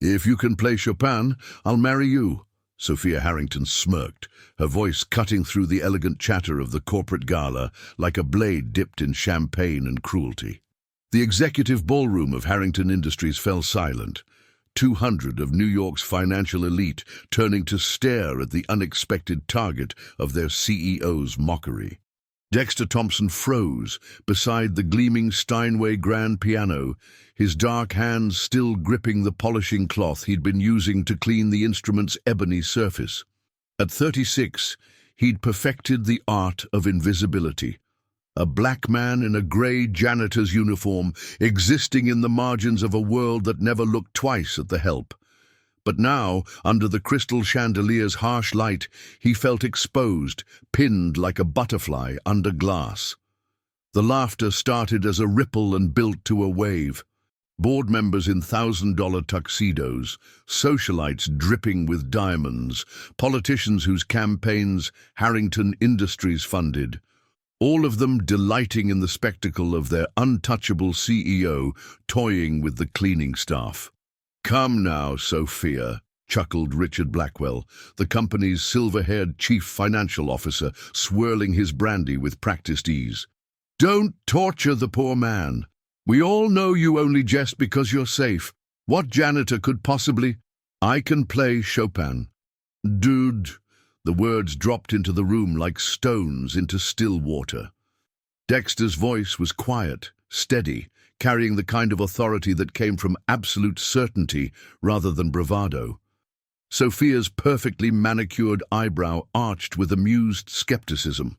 If you can play Chopin, I'll marry you. Sophia Harrington smirked, her voice cutting through the elegant chatter of the corporate gala like a blade dipped in champagne and cruelty. The executive ballroom of Harrington Industries fell silent, 200 of New York's financial elite turning to stare at the unexpected target of their CEO's mockery. Dexter Thompson froze beside the gleaming Steinway grand piano, his dark hands still gripping the polishing cloth he'd been using to clean the instrument's ebony surface. At 36, he'd perfected the art of invisibility. A black man in a grey janitor's uniform, existing in the margins of a world that never looked twice at the help. But now, under the crystal chandelier's harsh light, he felt exposed, pinned like a butterfly under glass. The laughter started as a ripple and built to a wave. Board members in $1,000 tuxedos, socialites dripping with diamonds, politicians whose campaigns Harrington Industries funded, all of them delighting in the spectacle of their untouchable CEO toying with the cleaning staff. "Come now, Sophia," chuckled Richard Blackwell, the company's silver-haired chief financial officer, swirling his brandy with practiced ease. "Don't torture the poor man. We all know you only jest because you're safe. What janitor could possibly—" "I can play Chopin." "Dude." The words dropped into the room like stones into still water. Dexter's voice was quiet, steady, carrying the kind of authority that came from absolute certainty rather than bravado. Sophia's perfectly manicured eyebrow arched with amused skepticism.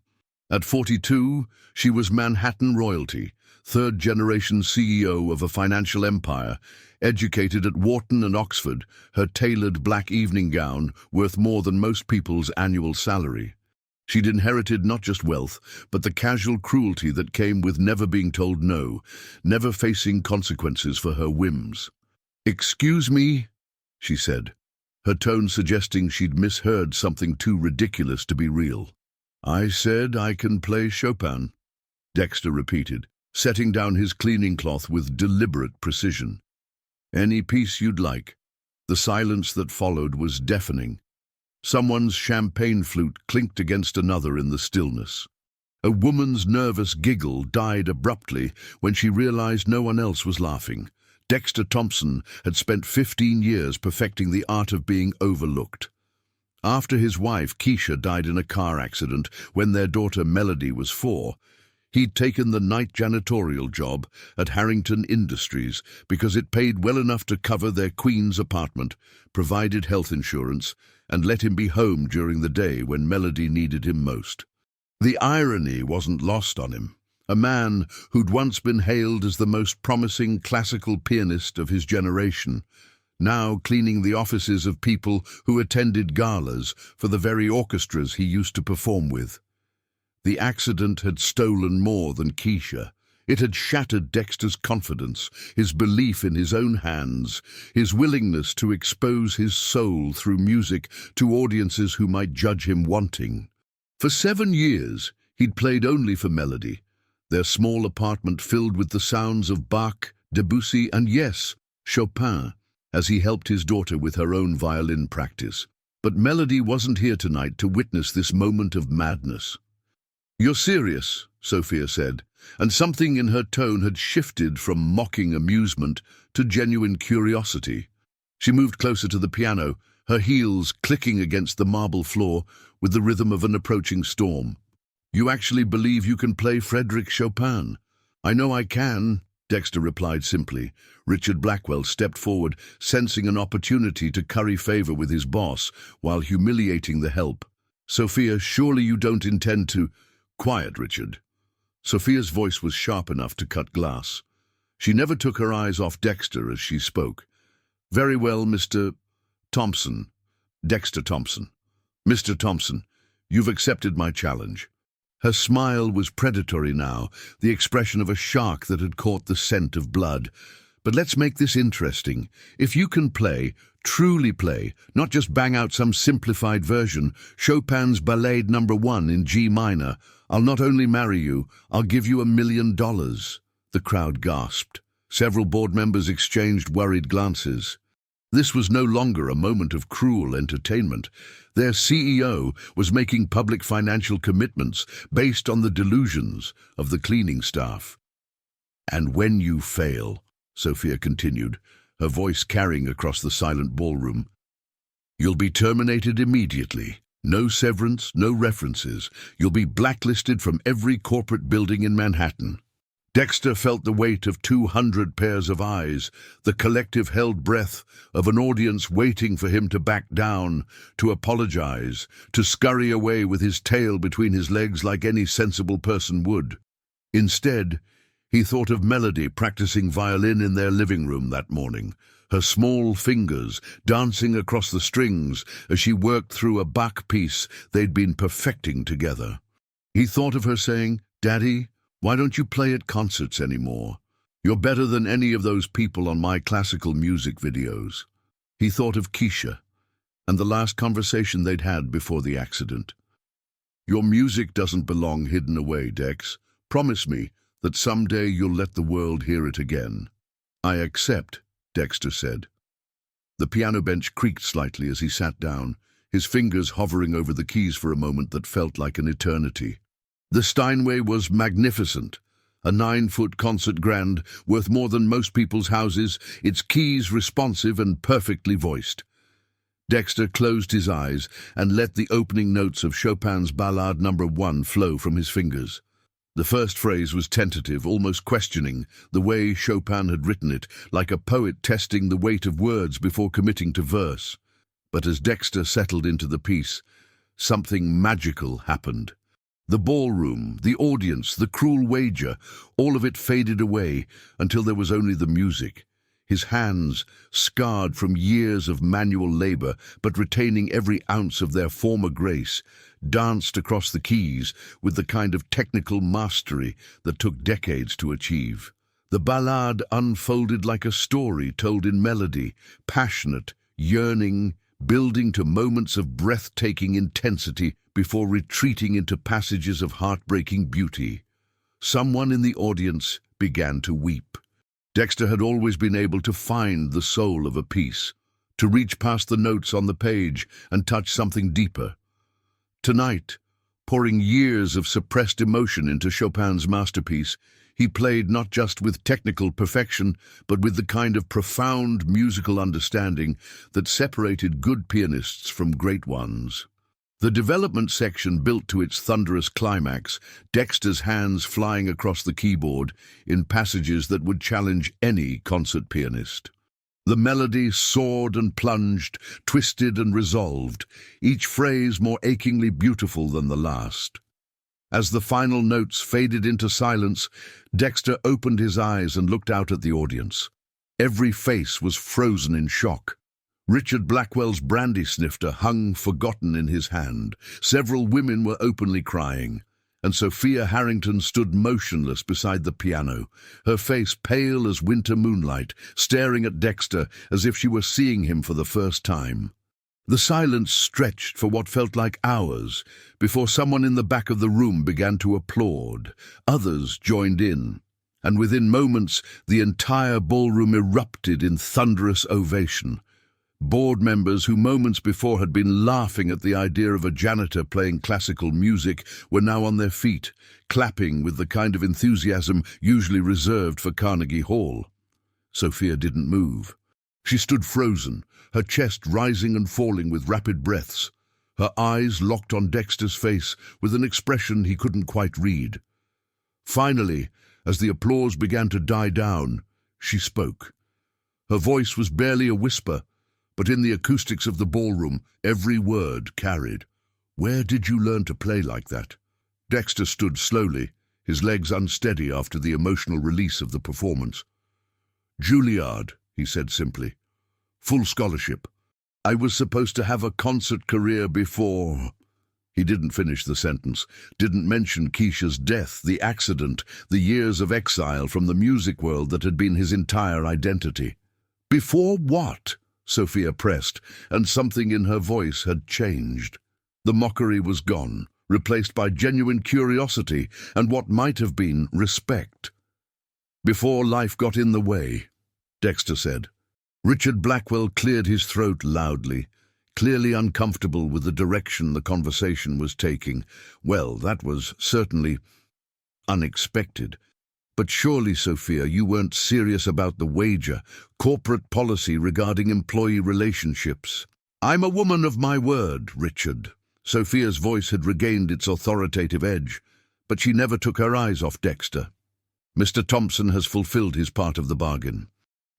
At 42, she was Manhattan royalty, third-generation CEO of a financial empire, educated at Wharton and Oxford, her tailored black evening gown worth more than most people's annual salary. She'd inherited not just wealth, but the casual cruelty that came with never being told no, never facing consequences for her whims. "Excuse me," she said, her tone suggesting she'd misheard something too ridiculous to be real. "I said I can play Chopin," Dexter repeated, setting down his cleaning cloth with deliberate precision. "Any piece you'd like." The silence that followed was deafening. Someone's champagne flute clinked against another in the stillness. A woman's nervous giggle died abruptly when she realized no one else was laughing. Dexter Thompson had spent 15 years perfecting the art of being overlooked. After his wife, Keisha, died in a car accident when their daughter Melody was 4, he'd taken the night janitorial job at Harrington Industries because it paid well enough to cover their Queens apartment, provided health insurance, and let him be home during the day when Melody needed him most. The irony wasn't lost on him. A man who'd once been hailed as the most promising classical pianist of his generation, now cleaning the offices of people who attended galas for the very orchestras he used to perform with. The accident had stolen more than Keisha. It had shattered Dexter's confidence, his belief in his own hands, his willingness to expose his soul through music to audiences who might judge him wanting. For 7 years, he'd played only for Melody, their small apartment filled with the sounds of Bach, Debussy, and yes, Chopin, as he helped his daughter with her own violin practice. But Melody wasn't here tonight to witness this moment of madness. "You're serious," Sophia said, and something in her tone had shifted from mocking amusement to genuine curiosity. She moved closer to the piano, her heels clicking against the marble floor with the rhythm of an approaching storm. "You actually believe you can play Frédéric Chopin?" "I know I can," Dexter replied simply. Richard Blackwell stepped forward, sensing an opportunity to curry favor with his boss while humiliating the help. "Sophia, surely you don't intend to—" "Quiet, Richard." Sophia's voice was sharp enough to cut glass. She never took her eyes off Dexter as she spoke. "Very well, Mr. Thompson. Dexter Thompson. Mr. Thompson, you've accepted my challenge." Her smile was predatory now, the expression of a shark that had caught the scent of blood. "But let's make this interesting. If you can play, truly play, not just bang out some simplified version, Chopin's Ballade No. 1 in G minor, I'll not only marry you, I'll give you $1 million. The crowd gasped. Several board members exchanged worried glances. This was no longer a moment of cruel entertainment. Their CEO was making public financial commitments based on the delusions of the cleaning staff. "And when you fail," Sophia continued, her voice carrying across the silent ballroom, "you'll be terminated immediately. No severance, no references. You'll be blacklisted from every corporate building in Manhattan." Dexter felt the weight of 200 pairs of eyes, the collective held breath of an audience waiting for him to back down, to apologize, to scurry away with his tail between his legs like any sensible person would. Instead, he thought of Melody practicing violin in their living room that morning, her small fingers dancing across the strings as she worked through a Bach piece they'd been perfecting together. He thought of her saying, "Daddy, why don't you play at concerts anymore? You're better than any of those people on my classical music videos." He thought of Keisha and the last conversation they'd had before the accident. "Your music doesn't belong hidden away, Dex. Promise me that someday you'll let the world hear it again." "I accept," Dexter said. The piano bench creaked slightly as he sat down, his fingers hovering over the keys for a moment that felt like an eternity. The Steinway was magnificent, a 9-foot concert grand worth more than most people's houses, its keys responsive and perfectly voiced. Dexter closed his eyes and let the opening notes of Chopin's Ballade No. 1 flow from his fingers. The first phrase was tentative, almost questioning, the way Chopin had written it, like a poet testing the weight of words before committing to verse. But as Dexter settled into the piece, something magical happened. The ballroom, the audience, the cruel wager, all of it faded away until there was only the music. His hands, scarred from years of manual labor, but retaining every ounce of their former grace, danced across the keys with the kind of technical mastery that took decades to achieve. The ballade unfolded like a story told in melody, passionate, yearning, building to moments of breathtaking intensity before retreating into passages of heartbreaking beauty. Someone in the audience began to weep. Dexter had always been able to find the soul of a piece, to reach past the notes on the page and touch something deeper. Tonight, pouring years of suppressed emotion into Chopin's masterpiece, he played not just with technical perfection, but with the kind of profound musical understanding that separated good pianists from great ones. The development section built to its thunderous climax, Dexter's hands flying across the keyboard in passages that would challenge any concert pianist. The melody soared and plunged, twisted and resolved, each phrase more achingly beautiful than the last. As the final notes faded into silence, Dexter opened his eyes and looked out at the audience. Every face was frozen in shock. Richard Blackwell's brandy snifter hung forgotten in his hand. Several women were openly crying, and Sophia Harrington stood motionless beside the piano, her face pale as winter moonlight, staring at Dexter as if she were seeing him for the first time. The silence stretched for what felt like hours before someone in the back of the room began to applaud. Others joined in, and within moments the entire ballroom erupted in thunderous ovation. Board members who moments before had been laughing at the idea of a janitor playing classical music were now on their feet, clapping with the kind of enthusiasm usually reserved for Carnegie Hall. Sophia didn't move. She stood frozen, her chest rising and falling with rapid breaths, her eyes locked on Dexter's face with an expression he couldn't quite read. Finally, as the applause began to die down, she spoke. Her voice was barely a whisper, but in the acoustics of the ballroom, every word carried. "Where did you learn to play like that?" Dexter stood slowly, his legs unsteady after the emotional release of the performance. "Juilliard," he said simply. "Full scholarship. I was supposed to have a concert career before—" He didn't finish the sentence, didn't mention Keisha's death, the accident, the years of exile from the music world that had been his entire identity. "Before what?" Sophia pressed, and something in her voice had changed. The mockery was gone, replaced by genuine curiosity and what might have been respect. "Before life got in the way," Dexter said. Richard Blackwell cleared his throat loudly, clearly uncomfortable with the direction the conversation was taking. Well, that was certainly unexpected. But surely, Sophia, you weren't serious about the wager, corporate policy regarding employee relationships. I'm a woman of my word, Richard. Sophia's voice had regained its authoritative edge, but she never took her eyes off Dexter. Mr. Thompson has fulfilled his part of the bargain.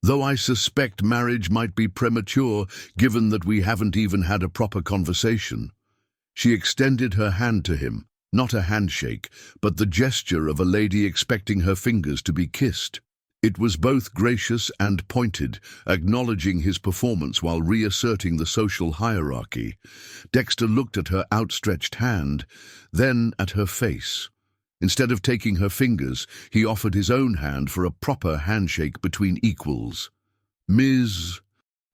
Though I suspect marriage might be premature, given that we haven't even had a proper conversation. She extended her hand to him, not a handshake, but the gesture of a lady expecting her fingers to be kissed. It was both gracious and pointed, acknowledging his performance while reasserting the social hierarchy. Dexter looked at her outstretched hand, then at her face. Instead of taking her fingers, he offered his own hand for a proper handshake between equals. "Ms.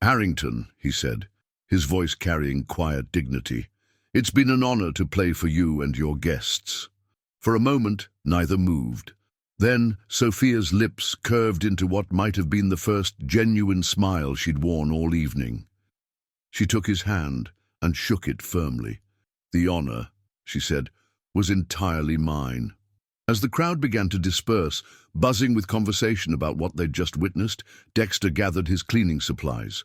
Harrington," he said, his voice carrying quiet dignity. "It's been an honor to play for you and your guests." For a moment, neither moved. Then Sophia's lips curved into what might have been the first genuine smile she'd worn all evening. She took his hand and shook it firmly. "The honor," she said, "was entirely mine." As the crowd began to disperse, buzzing with conversation about what they'd just witnessed, Dexter gathered his cleaning supplies.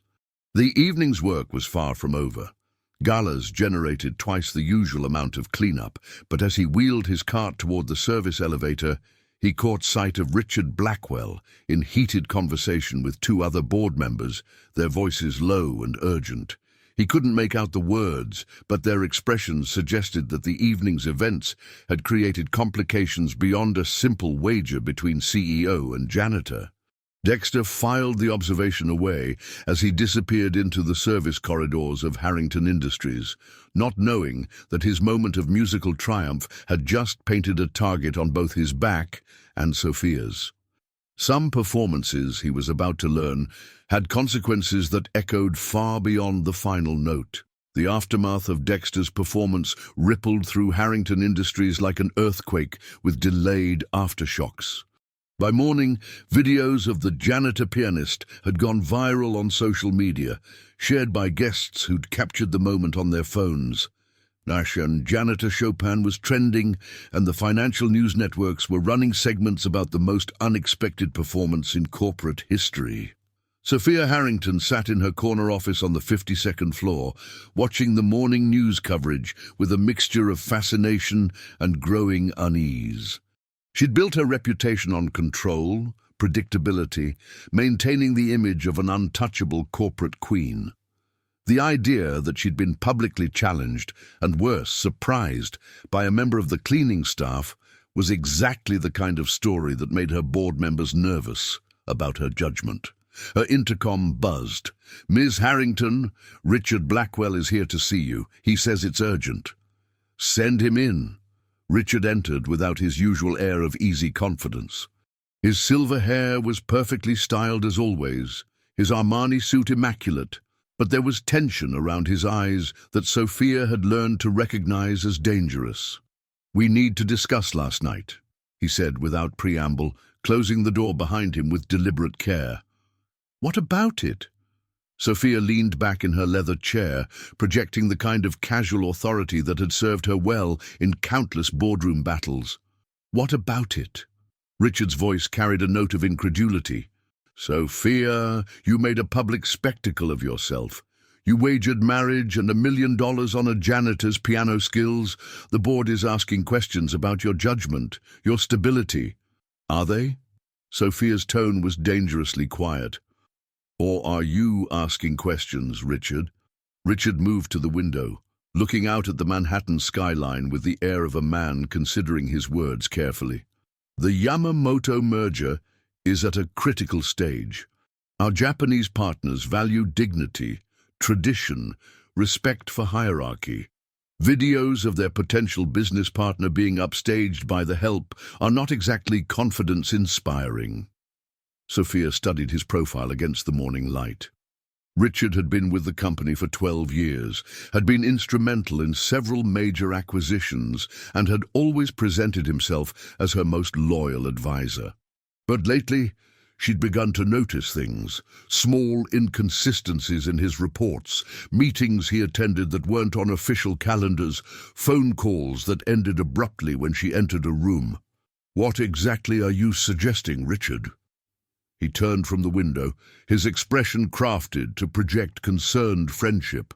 The evening's work was far from over. Galas generated twice the usual amount of cleanup, but as he wheeled his cart toward the service elevator, he caught sight of Richard Blackwell in heated conversation with two other board members, their voices low and urgent. He couldn't make out the words, but their expressions suggested that the evening's events had created complications beyond a simple wager between CEO and janitor. Dexter filed the observation away as he disappeared into the service corridors of Harrington Industries, not knowing that his moment of musical triumph had just painted a target on both his back and Sophia's. Some performances, he was about to learn, had consequences that echoed far beyond the final note. The aftermath of Dexter's performance rippled through Harrington Industries like an earthquake with delayed aftershocks. By morning, videos of the janitor pianist had gone viral on social media, shared by guests who'd captured the moment on their phones. Nash and Janitor Chopin was trending, and the financial news networks were running segments about the most unexpected performance in corporate history. Sophia Harrington sat in her corner office on the 52nd floor, watching the morning news coverage with a mixture of fascination and growing unease. She'd built her reputation on control, predictability, maintaining the image of an untouchable corporate queen. The idea that she'd been publicly challenged, and worse, surprised, by a member of the cleaning staff was exactly the kind of story that made her board members nervous about her judgment. Her intercom buzzed. "Ms. Harrington, Richard Blackwell is here to see you. He says it's urgent." "Send him in." Richard entered without his usual air of easy confidence. His silver hair was perfectly styled as always, his Armani suit immaculate, but there was tension around his eyes that Sophia had learned to recognize as dangerous. "We need to discuss last night," he said without preamble, closing the door behind him with deliberate care. "What about it?" Sophia leaned back in her leather chair, projecting the kind of casual authority that had served her well in countless boardroom battles. "What about it?" Richard's voice carried a note of incredulity. "Sophia, you made a public spectacle of yourself. You wagered marriage and $1 million on a janitor's piano skills. The board is asking questions about your judgment, your stability." "Are they?" Sophia's tone was dangerously quiet. "Or are you asking questions, Richard?" Richard moved to the window, looking out at the Manhattan skyline with the air of a man considering his words carefully. "The Yamamoto merger is at a critical stage. Our Japanese partners value dignity, tradition, respect for hierarchy. Videos of their potential business partner being upstaged by the help are not exactly confidence-inspiring." Sophia studied his profile against the morning light. Richard had been with the company for 12 years, had been instrumental in several major acquisitions, and had always presented himself as her most loyal advisor. But lately, She'd begun to notice things, small inconsistencies in his reports, meetings he attended that weren't on official calendars, phone calls that ended abruptly when she entered a room. "What exactly are you suggesting, Richard?" He turned from the window, his expression crafted to project concerned friendship.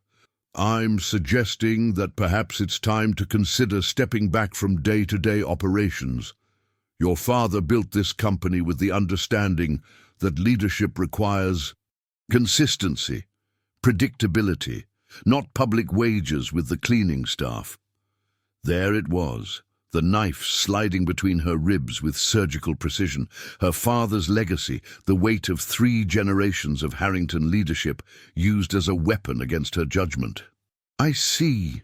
"I'm suggesting that perhaps it's time to consider stepping back from day-to-day operations. Your father built this company with the understanding that leadership requires consistency, predictability, not public wages with the cleaning staff." There it was, the knife sliding between her ribs with surgical precision, her father's legacy, the weight of 3 generations of Harrington leadership used as a weapon against her judgment. "I see."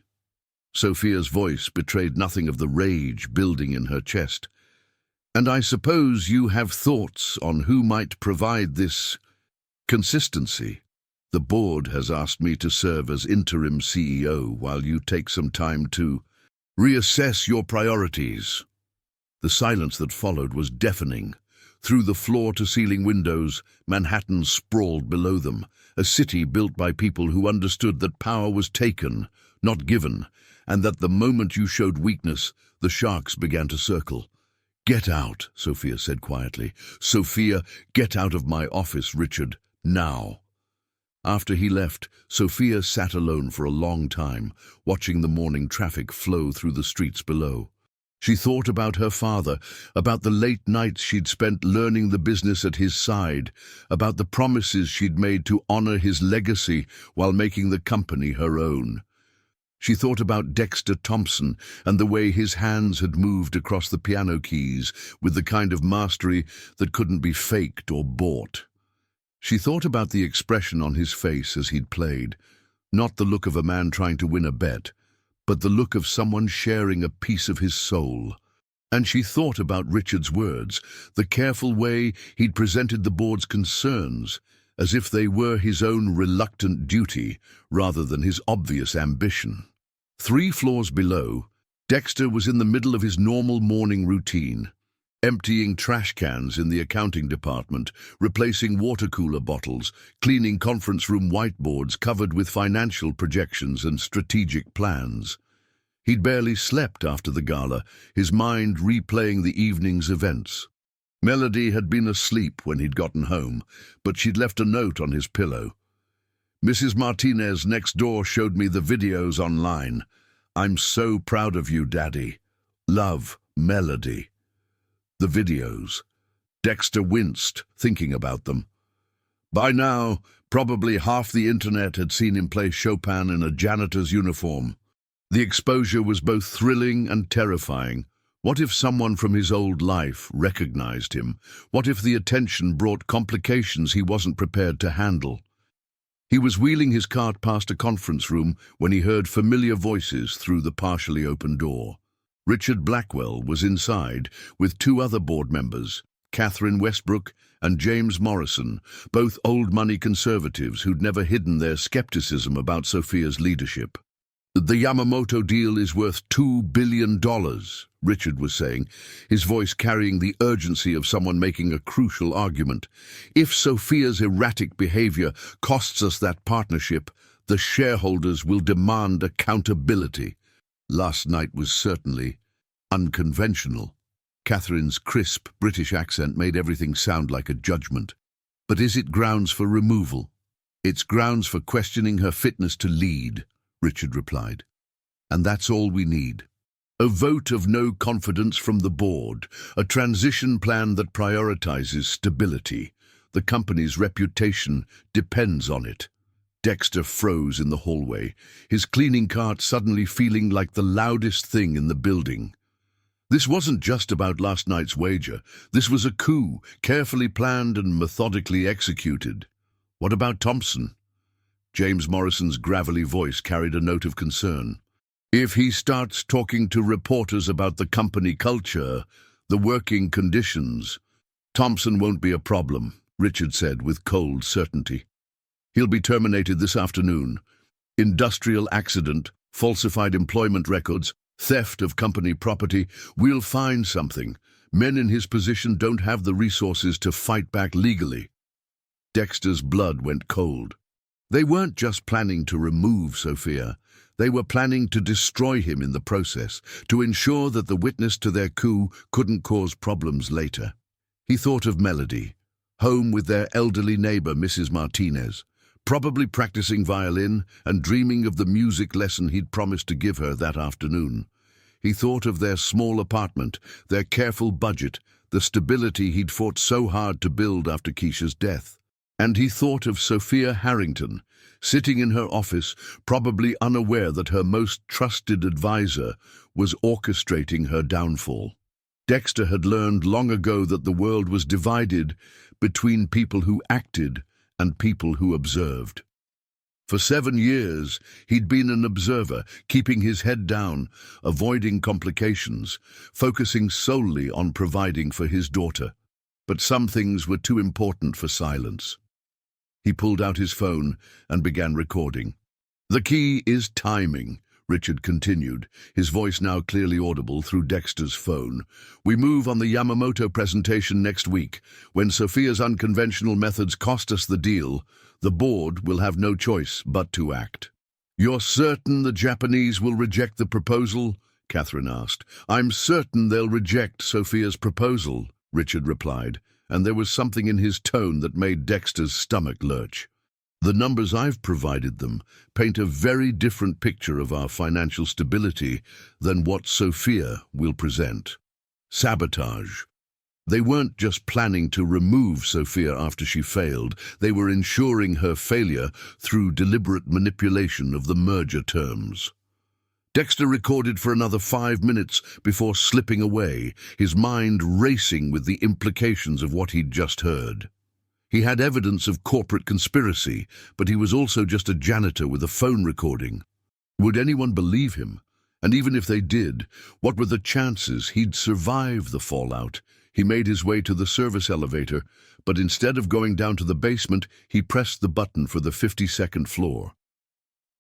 Sophia's voice betrayed nothing of the rage building in her chest. "And I suppose you have thoughts on who might provide this consistency. The board has asked me to serve as interim CEO while you take some time to reassess your priorities." The silence that followed was deafening. Through the floor-to-ceiling windows, Manhattan sprawled below them, a city built by people who understood that power was taken, not given, and that the moment you showed weakness, the sharks began to circle. "Get out," Sophia said quietly. "Sophia, get out of my office, Richard, now." After he left, Sophia sat alone for a long time, watching the morning traffic flow through the streets below. She thought about her father, about the late nights she'd spent learning the business at his side, about the promises she'd made to honor his legacy while making the company her own. She thought about Dexter Thompson and the way his hands had moved across the piano keys with the kind of mastery that couldn't be faked or bought. She thought about the expression on his face as he'd played, not the look of a man trying to win a bet, but the look of someone sharing a piece of his soul. And she thought about Richard's words, the careful way he'd presented the board's concerns, as if they were his own reluctant duty rather than his obvious ambition. 3 floors below, Dexter was in the middle of his normal morning routine, emptying trash cans in the accounting department, replacing water cooler bottles, cleaning conference room whiteboards covered with financial projections and strategic plans. He'd barely slept after the gala, his mind replaying the evening's events. Melody had been asleep when he'd gotten home, but she'd left a note on his pillow. "Mrs. Martinez next door showed me the videos online. I'm so proud of you, Daddy. Love, Melody." The videos. Dexter winced, thinking about them. By now, probably half the internet had seen him play Chopin in a janitor's uniform. The exposure was both thrilling and terrifying. What if someone from his old life recognized him? What if the attention brought complications he wasn't prepared to handle? He was wheeling his cart past a conference room when he heard familiar voices through the partially open door. Richard Blackwell was inside with 2 other board members, Catherine Westbrook and James Morrison, both old-money conservatives who'd never hidden their skepticism about Sophia's leadership. "The Yamamoto deal is worth $2 billion, Richard was saying, his voice carrying the urgency of someone making a crucial argument. "If Sophia's erratic behavior costs us that partnership, the shareholders will demand accountability." Last night was certainly unconventional. Catherine's crisp British accent made everything sound like a judgment. "But is it grounds for removal?" "It's grounds for questioning her fitness to lead," Richard replied. "And that's all we need. A vote of no confidence from the board, a transition plan that prioritizes stability. The company's reputation depends on it." Dexter froze in the hallway, his cleaning cart suddenly feeling like the loudest thing in the building. This wasn't just about last night's wager. This was a coup, carefully planned and methodically executed. "What about Thompson?" James Morrison's gravelly voice carried a note of concern. "If he starts talking to reporters about the company culture, the working conditions, Thompson won't be a problem," Richard said with cold certainty. "He'll be terminated this afternoon. Industrial accident, falsified employment records, theft of company property. We'll find something. Men in his position don't have the resources to fight back legally. Dexter's blood went cold. They weren't just planning to remove Sophia. They were planning to destroy him in the process, to ensure that the witness to their coup couldn't cause problems later. He thought of Melody, home with their elderly neighbor, Mrs. Martinez, probably practicing violin and dreaming of the music lesson he'd promised to give her that afternoon. He thought of their small apartment, their careful budget, the stability he'd fought so hard to build after Keisha's death. And he thought of Sophia Harrington, sitting in her office, probably unaware that her most trusted advisor was orchestrating her downfall. Dexter had learned long ago that the world was divided between people who acted and people who observed. For 7 years, he'd been an observer, keeping his head down, avoiding complications, focusing solely on providing for his daughter. But some things were too important for silence. He pulled out his phone and began recording. "The key is timing," Richard continued, his voice now clearly audible through Dexter's phone. "We move on the Yamamoto presentation next week. When Sophia's unconventional methods cost us the deal, the board will have no choice but to act." "You're certain the Japanese will reject the proposal?" Catherine asked. "I'm certain they'll reject Sophia's proposal," Richard replied, and there was something in his tone that made Dexter's stomach lurch. "The numbers I've provided them paint a very different picture of our financial stability than what Sophia will present. Sabotage. They weren't just planning to remove Sophia after she failed, they were ensuring her failure through deliberate manipulation of the merger terms." Dexter recorded for another 5 minutes before slipping away, his mind racing with the implications of what he'd just heard. He had evidence of corporate conspiracy, but he was also just a janitor with a phone recording. Would anyone believe him? And even if they did, what were the chances he'd survive the fallout? He made his way to the service elevator, but instead of going down to the basement, he pressed the button for the 52nd floor.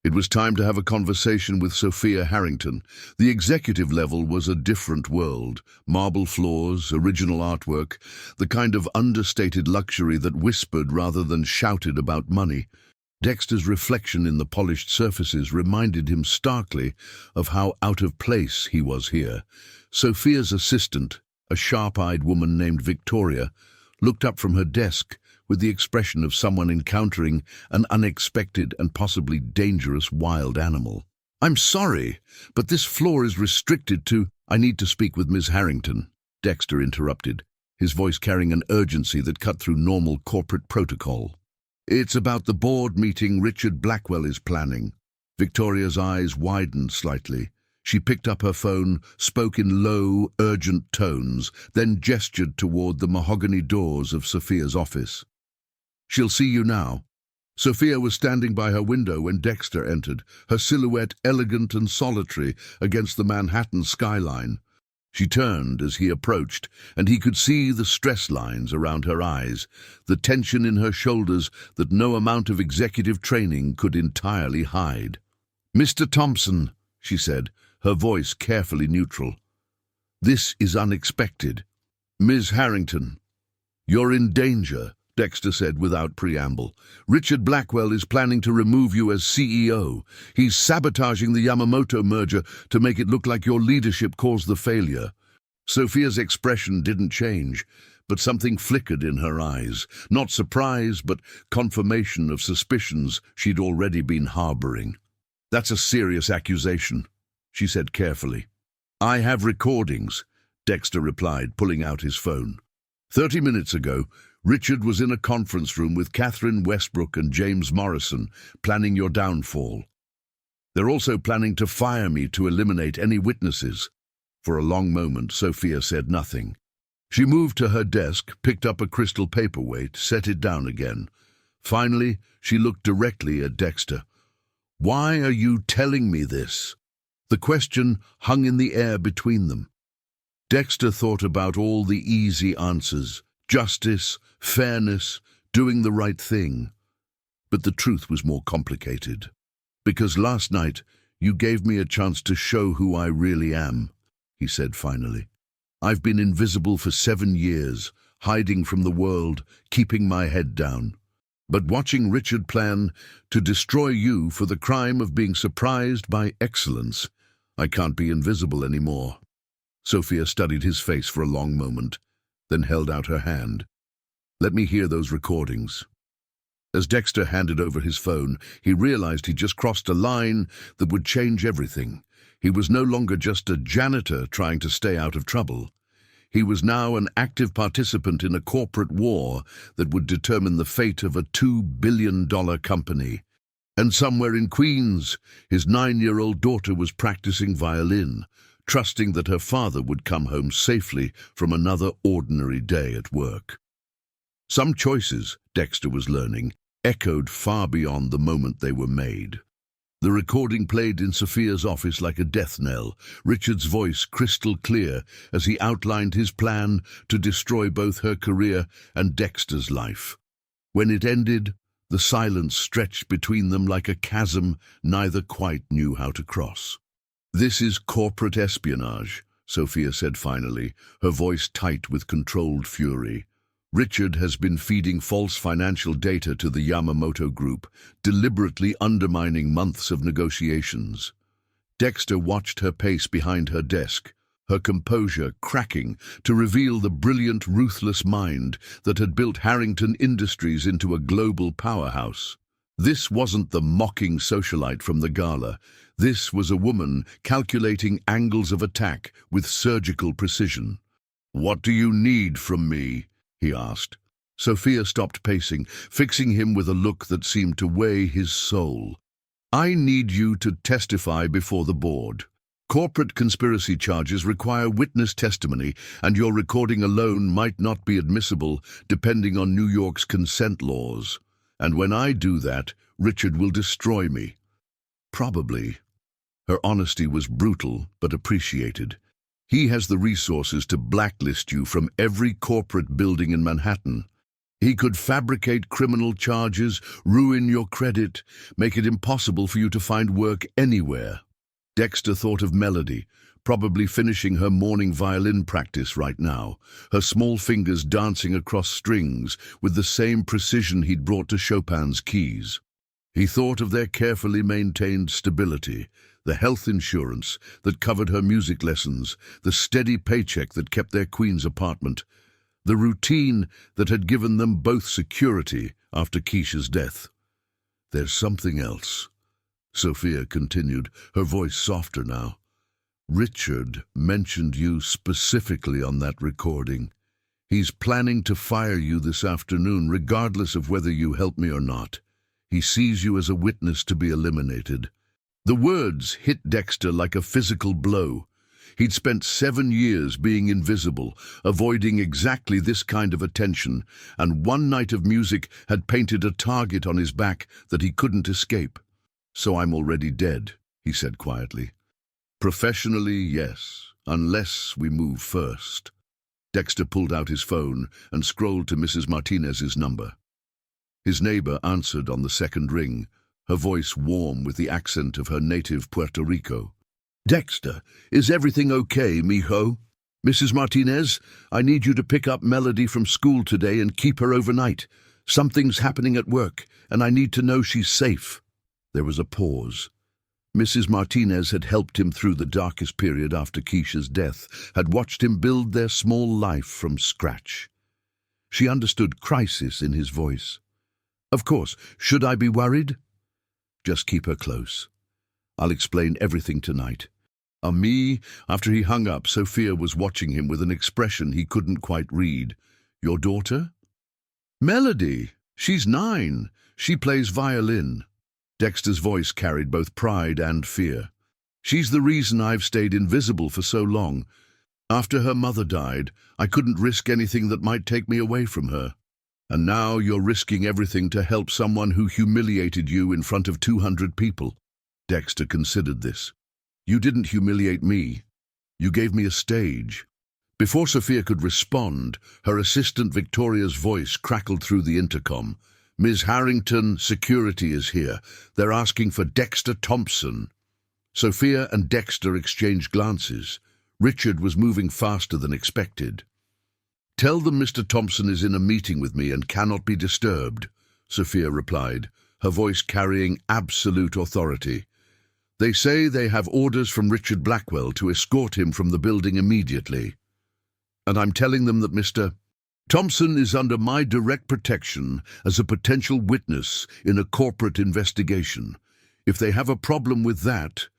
It was time to have a conversation with Sophia Harrington. The executive level was a different world. Marble floors, original artwork, the kind of understated luxury that whispered rather than shouted about money. Dexter's reflection in the polished surfaces reminded him starkly of how out of place he was here. Sophia's assistant, a sharp-eyed woman named Victoria, looked up from her desk with the expression of someone encountering an unexpected and possibly dangerous wild animal. "I'm sorry, but this floor is restricted to—" "I need to speak with Ms. Harrington," Dexter interrupted, his voice carrying an urgency that cut through normal corporate protocol. "It's about the board meeting Richard Blackwell is planning." Victoria's eyes widened slightly. She picked up her phone, spoke in low, urgent tones, then gestured toward the mahogany doors of Sophia's office. "She'll see you now." Sophia was standing by her window when Dexter entered, her silhouette elegant and solitary against the Manhattan skyline. She turned as he approached, and he could see the stress lines around her eyes, the tension in her shoulders that no amount of executive training could entirely hide. "Mr. Thompson," she said, her voice carefully neutral. "This is unexpected. Ms. Harrington, you're in danger," Dexter said without preamble. "Richard Blackwell is planning to remove you as CEO. He's sabotaging the Yamamoto merger to make it look like your leadership caused the failure." Sophia's expression didn't change, but something flickered in her eyes. Not surprise, but confirmation of suspicions she'd already been harboring. "That's a serious accusation," she said carefully. "I have recordings," Dexter replied, pulling out his phone. 30 minutes ago, Richard was in a conference room with Catherine Westbrook and James Morrison, planning your downfall. They're also planning to fire me to eliminate any witnesses." For a long moment, Sophia said nothing. She moved to her desk, picked up a crystal paperweight, set it down again. Finally, she looked directly at Dexter. "Why are you telling me this?" The question hung in the air between them. Dexter thought about all the easy answers: justice, fairness, doing the right thing. But the truth was more complicated. "Because last night you gave me a chance to show who I really am," he said finally. I've been invisible for 7 years, hiding from the world, keeping my head down. But watching Richard plan to destroy you for the crime of being surprised by excellence, I can't be invisible anymore." Sophia studied his face for a long moment, then held out her hand. "Let me hear those recordings." As Dexter handed over his phone, he realized he'd just crossed a line that would change everything. He was no longer just a janitor trying to stay out of trouble. He was now an active participant in a corporate war that would determine the fate of a $2 billion company. And somewhere in Queens, his 9-year-old daughter was practicing violin, trusting that her father would come home safely from another ordinary day at work. Some choices, Dexter was learning, echoed far beyond the moment they were made. The recording played in Sophia's office like a death knell, Richard's voice crystal clear as he outlined his plan to destroy both her career and Dexter's life. When it ended, the silence stretched between them like a chasm neither quite knew how to cross. "This is corporate espionage," Sophia said finally, her voice tight with controlled fury. "Richard has been feeding false financial data to the Yamamoto Group, deliberately undermining months of negotiations." Dexter watched her pace behind her desk, her composure cracking to reveal the brilliant, ruthless mind that had built Harrington Industries into a global powerhouse. This wasn't the mocking socialite from the gala. This was a woman calculating angles of attack with surgical precision. "What do you need from me?" he asked. Sophia stopped pacing, fixing him with a look that seemed to weigh his soul. "I need you to testify before the board. Corporate conspiracy charges require witness testimony, and your recording alone might not be admissible depending on New York's consent laws. And when I do that, Richard will destroy me." "Probably." Her honesty was brutal but appreciated. "He has the resources to blacklist you from every corporate building in Manhattan. He could fabricate criminal charges, ruin your credit, make it impossible for you to find work anywhere." Dexter thought of Melody, probably finishing her morning violin practice right now, her small fingers dancing across strings with the same precision he'd brought to Chopin's keys. He thought of their carefully maintained stability, the health insurance that covered her music lessons, the steady paycheck that kept their Queen's apartment, the routine that had given them both security after Keisha's death. "There's something else," Sophia continued, her voice softer now. "Richard mentioned you specifically on that recording. He's planning to fire you this afternoon, regardless of whether you help me or not. He sees you as a witness to be eliminated." The words hit Dexter like a physical blow. He'd spent 7 years being invisible, avoiding exactly this kind of attention, and one night of music had painted a target on his back that he couldn't escape. "So I'm already dead," he said quietly. "Professionally, yes, unless we move first." Dexter pulled out his phone and scrolled to Mrs. Martinez's number. His neighbor answered on the second ring, her voice warm with the accent of her native Puerto Rico. "Dexter, is everything okay, mijo? Mrs. Martinez, I need you to pick up Melody from school today and keep her overnight. Something's happening at work, and I need to know she's safe." There was a pause. Mrs. Martinez had helped him through the darkest period after Keisha's death, had watched him build their small life from scratch. She understood crisis in his voice. "Of course, should I be worried?" "Just keep her close. I'll explain everything tonight." After he hung up, Sophia was watching him with an expression he couldn't quite read. "Your daughter?" "Melody. She's 9. She plays violin." Dexter's voice carried both pride and fear. "She's the reason I've stayed invisible for so long. After her mother died, I couldn't risk anything that might take me away from her. And now you're risking everything to help someone who humiliated you in front of 200 people. Dexter considered this. "You didn't humiliate me. You gave me a stage." Before Sophia could respond, her assistant Victoria's voice crackled through the intercom. "Ms. Harrington, security is here. They're asking for Dexter Thompson." Sophia and Dexter exchanged glances. Richard was moving faster than expected. "Tell them Mr. Thompson is in a meeting with me and cannot be disturbed," Sophia replied, her voice carrying absolute authority. "They say they have orders from Richard Blackwell to escort him from the building immediately. And I'm telling them that Mr. Thompson is under my direct protection as a potential witness in a corporate investigation. If they have a problem with that,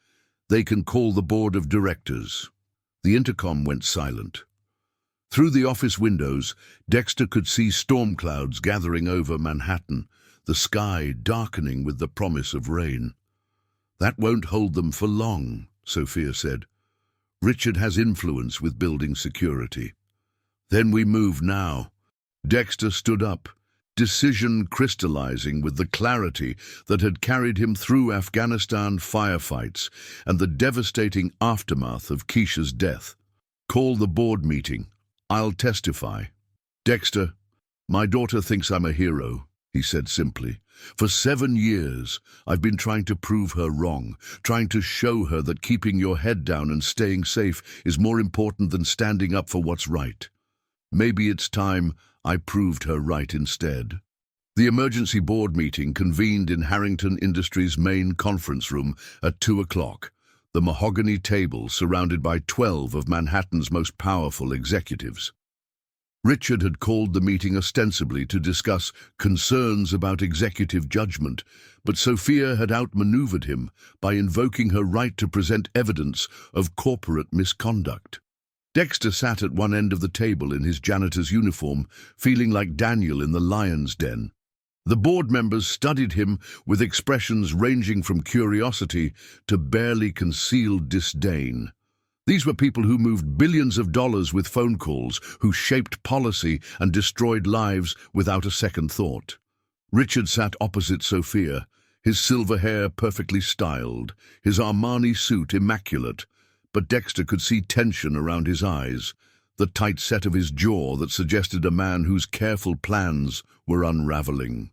they can call the board of directors." The intercom went silent. Through the office windows, Dexter could see storm clouds gathering over Manhattan, the sky darkening with the promise of rain. "That won't hold them for long," Sophia said. "Richard has influence with building security." "Then we move now." Dexter stood up, decision crystallizing with the clarity that had carried him through Afghanistan firefights and the devastating aftermath of Keisha's death. "Call the board meeting. I'll testify." "Dexter, my daughter thinks I'm a hero," he said simply. "For 7 years, I've been trying to prove her wrong, trying to show her that keeping your head down and staying safe is more important than standing up for what's right. Maybe it's time I proved her right instead." The emergency board meeting convened in Harrington Industries' main conference room at 2 o'clock, the mahogany table surrounded by 12 of Manhattan's most powerful executives. Richard had called the meeting ostensibly to discuss concerns about executive judgment, but Sophia had outmaneuvered him by invoking her right to present evidence of corporate misconduct. Dexter sat at one end of the table in his janitor's uniform, feeling like Daniel in the lion's den. The board members studied him with expressions ranging from curiosity to barely concealed disdain. These were people who moved billions of dollars with phone calls, who shaped policy and destroyed lives without a second thought. Richard sat opposite Sophia, his silver hair perfectly styled, his Armani suit immaculate, but Dexter could see tension around his eyes, the tight set of his jaw that suggested a man whose careful plans were unraveling.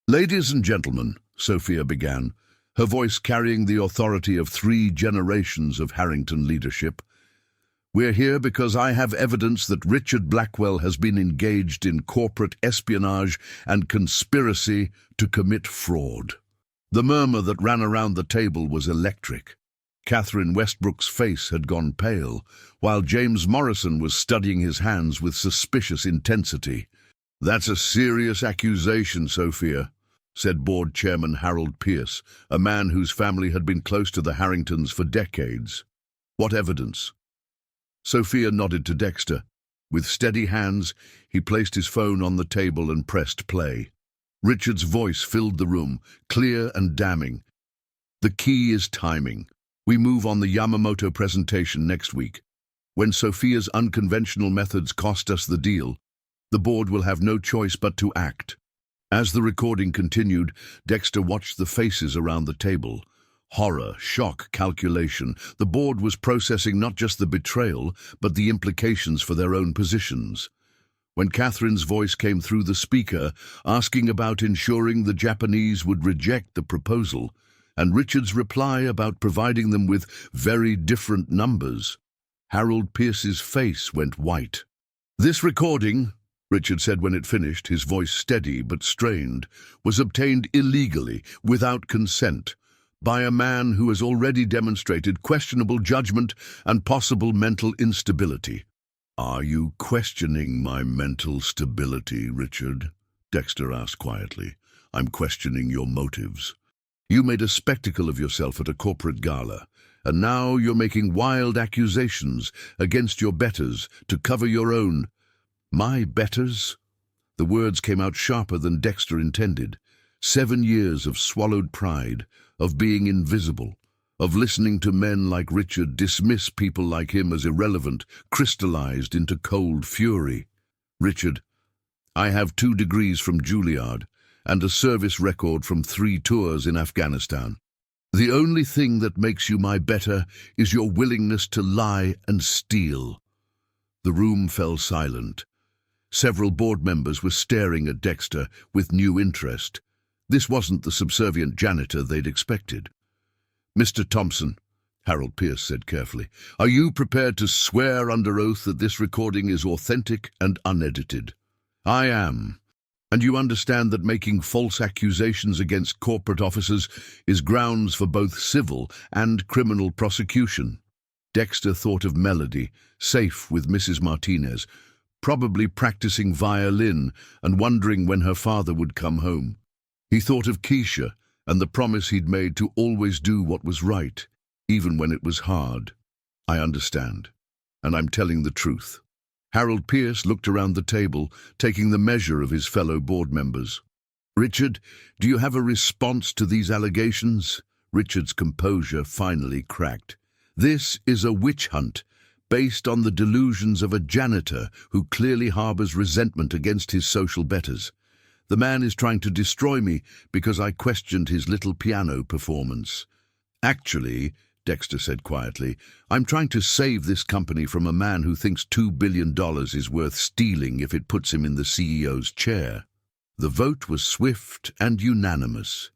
"Ladies and gentlemen," Sophia began, her voice carrying the authority of 3 generations of Harrington leadership, "we're here because I have evidence that Richard Blackwell has been engaged in corporate espionage and conspiracy to commit fraud." The murmur that ran around the table was electric. Catherine Westbrook's face had gone pale, while James Morrison was studying his hands with suspicious intensity. "That's a serious accusation, Sophia," said board chairman Harold Pierce, a man whose family had been close to the Harringtons for decades. "What evidence?" Sophia nodded to Dexter. With steady hands, he placed his phone on the table and pressed play. Richard's voice filled the room, clear and damning. "The key is timing. We move on the Yamamoto presentation next week. When Sophia's unconventional methods cost us the deal, the board will have no choice but to act." As the recording continued, Dexter watched the faces around the table. Horror, shock, calculation. The board was processing not just the betrayal, but the implications for their own positions. When Catherine's voice came through the speaker, asking about ensuring the Japanese would reject the proposal, and Richard's reply about providing them with very different numbers, Harold Pierce's face went white. "This recording," Richard said when it finished, his voice steady but strained, "was obtained illegally, without consent, by a man who has already demonstrated questionable judgment and possible mental instability." "Are you questioning my mental stability, Richard?" Dexter asked quietly. "I'm questioning your motives. You made a spectacle of yourself at a corporate gala, and now you're making wild accusations against your betters to cover your own—" "My betters?" The words came out sharper than Dexter intended. 7 years of swallowed pride, of being invisible, of listening to men like Richard dismiss people like him as irrelevant, crystallized into cold fury. "Richard, I have 2 degrees from Juilliard and a service record from 3 tours in Afghanistan. The only thing that makes you my better is your willingness to lie and steal." The room fell silent. Several board members were staring at Dexter with new interest. This wasn't the subservient janitor they'd expected. "Mr. Thompson," Harold Pierce said carefully. "Are you prepared to swear under oath that this recording is authentic and unedited?" "I am. And you understand that making false accusations against corporate officers is grounds for both civil and criminal prosecution." Dexter thought of Melody, safe with Mrs. Martinez, probably practicing violin and wondering when her father would come home. He thought of Keisha and the promise he'd made to always do what was right, even when it was hard. "I understand, and I'm telling the truth." Harold Pierce looked around the table, taking the measure of his fellow board members. "Richard, do you have a response to these allegations?" Richard's composure finally cracked. "This is a witch hunt, based on the delusions of a janitor who clearly harbors resentment against his social betters. The man is trying to destroy me because I questioned his little piano performance." "Actually," Dexter said quietly, "I'm trying to save this company from a man who thinks $2 billion is worth stealing if it puts him in the CEO's chair." The vote was swift and unanimous.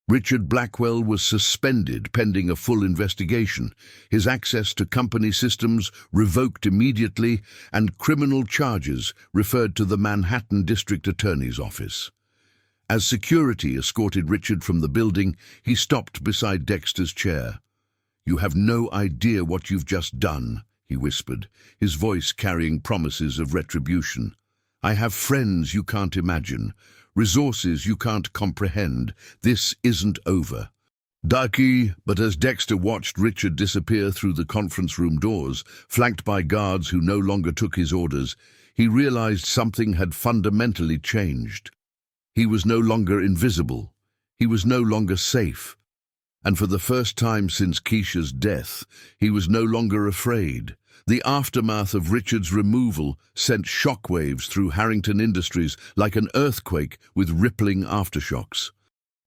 Richard Blackwell was suspended pending a full investigation, his access to company systems revoked immediately, and criminal charges referred to the Manhattan District Attorney's office. As security escorted Richard from the building, he stopped beside Dexter's chair. "You have no idea what you've just done," he whispered, his voice carrying promises of retribution. "I have friends you can't imagine, resources you can't comprehend. This isn't over." Ducky, but as Dexter watched Richard disappear through the conference room doors, flanked by guards who no longer took his orders, he realized something had fundamentally changed. He was no longer invisible. He was no longer safe. And for the first time since Keisha's death, he was no longer afraid. The aftermath of Richard's removal sent shockwaves through Harrington Industries like an earthquake with rippling aftershocks.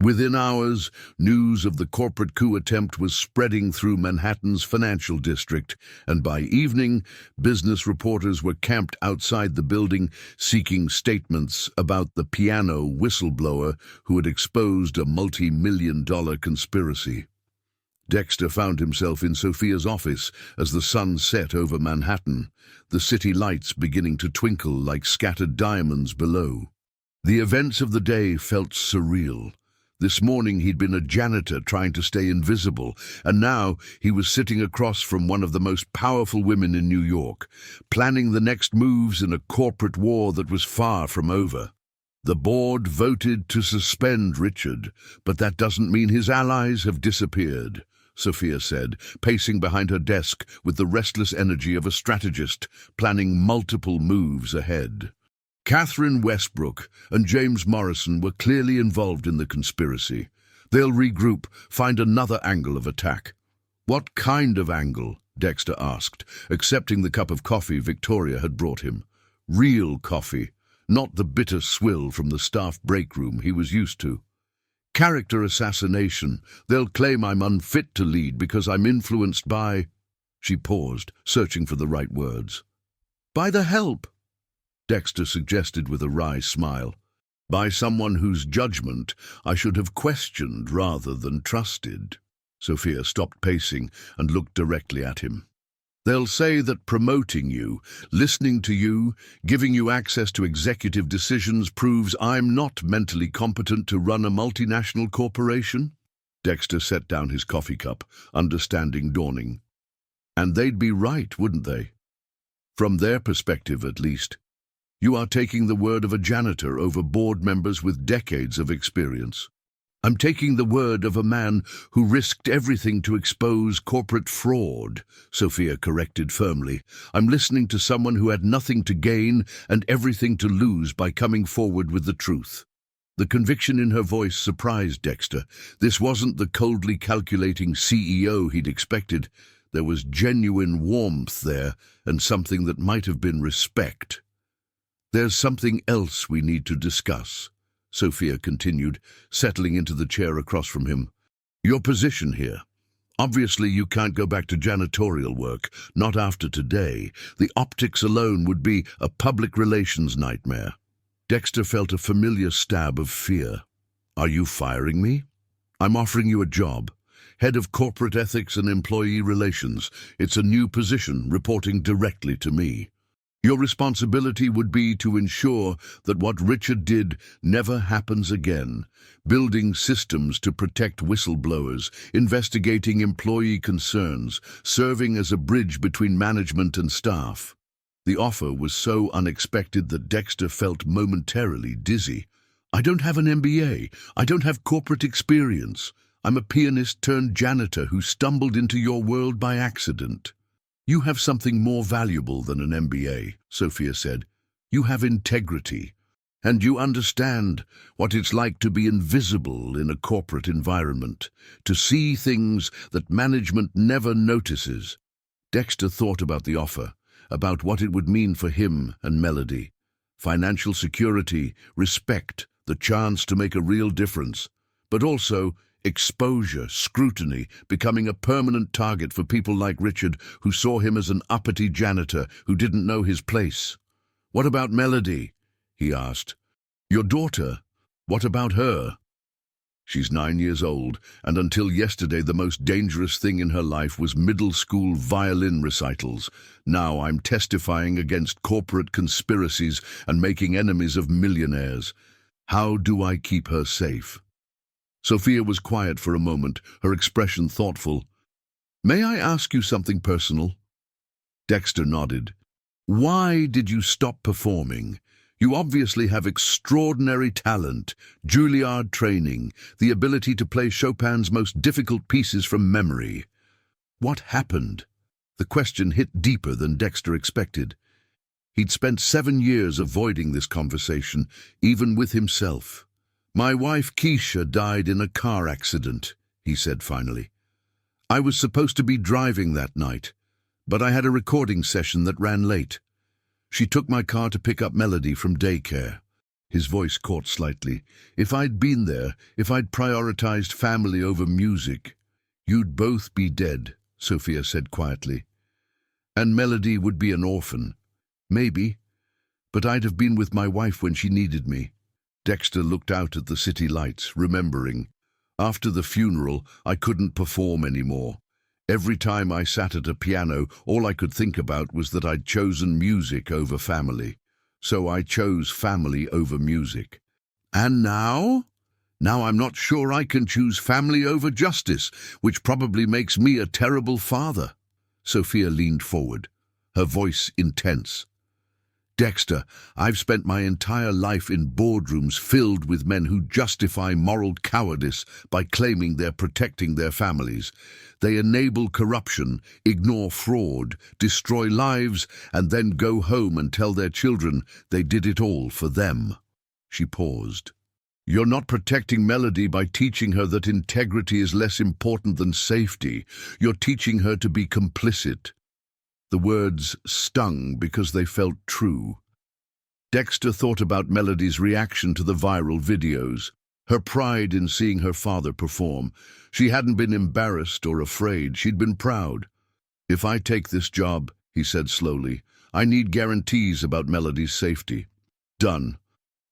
Within hours, news of the corporate coup attempt was spreading through Manhattan's financial district, and by evening, business reporters were camped outside the building seeking statements about the piano whistleblower who had exposed a multi-million-dollar conspiracy. Dexter found himself in Sophia's office as the sun set over Manhattan, the city lights beginning to twinkle like scattered diamonds below. The events of the day felt surreal. This morning he'd been a janitor trying to stay invisible, and now he was sitting across from one of the most powerful women in New York, planning the next moves in a corporate war that was far from over. The board voted to suspend Richard, but that doesn't mean his allies have disappeared, Sophia said, pacing behind her desk with the restless energy of a strategist, planning multiple moves ahead. Catherine Westbrook and James Morrison were clearly involved in the conspiracy. They'll regroup, find another angle of attack. "What kind of angle?" Dexter asked, accepting the cup of coffee Victoria had brought him. Real coffee, not the bitter swill from the staff break room he was used to. "Character assassination. They'll claim I'm unfit to lead because I'm influenced by—" She paused, searching for the right words. "By the help," Dexter suggested with a wry smile. "By someone whose judgment I should have questioned rather than trusted." Sophia stopped pacing and looked directly at him. "They'll say that promoting you, listening to you, giving you access to executive decisions proves I'm not mentally competent to run a multinational corporation?" Dexter set down his coffee cup, understanding dawning. "And they'd be right, wouldn't they? From their perspective, at least. You are taking the word of a janitor over board members with decades of experience." "I'm taking the word of a man who risked everything to expose corporate fraud," Sophia corrected firmly. "I'm listening to someone who had nothing to gain and everything to lose by coming forward with the truth." The conviction in her voice surprised Dexter. This wasn't the coldly calculating CEO he'd expected. There was genuine warmth there, and something that might have been respect. "There's something else we need to discuss," Sophia continued, settling into the chair across from him. "Your position here. Obviously you can't go back to janitorial work, not after today. The optics alone would be a public relations nightmare." Dexter felt a familiar stab of fear. "Are you firing me?" "I'm offering you a job. Head of Corporate Ethics and Employee Relations. It's a new position, reporting directly to me. Your responsibility would be to ensure that what Richard did never happens again, building systems to protect whistleblowers, investigating employee concerns, serving as a bridge between management and staff. The offer was so unexpected that Dexter felt momentarily dizzy. I don't have an MBA. I don't have corporate experience. I'm a pianist turned janitor who stumbled into your world by accident. You have something more valuable than an MBA, Sophia said. You have integrity, and you understand what it's like to be invisible in a corporate environment, to see things that management never notices. Dexter thought about the offer, about what it would mean for him and Melody. Financial security, respect, the chance to make a real difference, but also exposure, scrutiny, becoming a permanent target for people like Richard who saw him as an uppity janitor who didn't know his place. What about Melody? He asked. Your daughter, what about her? She's 9 years old, and until yesterday the most dangerous thing in her life was middle school violin recitals. Now I'm testifying against corporate conspiracies and making enemies of millionaires. How do I keep her safe? Sophia was quiet for a moment, her expression thoughtful. May I ask you something personal? Dexter nodded. Why did you stop performing? You obviously have extraordinary talent, Juilliard training, the ability to play Chopin's most difficult pieces from memory. What happened? The question hit deeper than Dexter expected. He'd spent 7 years avoiding this conversation, even with himself. My wife Keisha died in a car accident, he said finally. I was supposed to be driving that night, but I had a recording session that ran late. She took my car to pick up Melody from daycare. His voice caught slightly. If I'd been there, if I'd prioritized family over music, you'd both be dead, Sophia said quietly. And Melody would be an orphan. Maybe, but I'd have been with my wife when she needed me. Dexter looked out at the city lights, remembering. After the funeral, I couldn't perform anymore. Every time I sat at a piano, all I could think about was that I'd chosen music over family. So I chose family over music. And now? Now I'm not sure I can choose family over justice, which probably makes me a terrible father. Sophia leaned forward, her voice intense. Dexter, I've spent my entire life in boardrooms filled with men who justify moral cowardice by claiming they're protecting their families. They enable corruption, ignore fraud, destroy lives, and then go home and tell their children they did it all for them. She paused. You're not protecting Melody by teaching her that integrity is less important than safety. You're teaching her to be complicit. The words stung because they felt true. Dexter thought about Melody's reaction to the viral videos, her pride in seeing her father perform. She hadn't been embarrassed or afraid, she'd been proud. If I take this job, he said slowly, I need guarantees about Melody's safety. Done.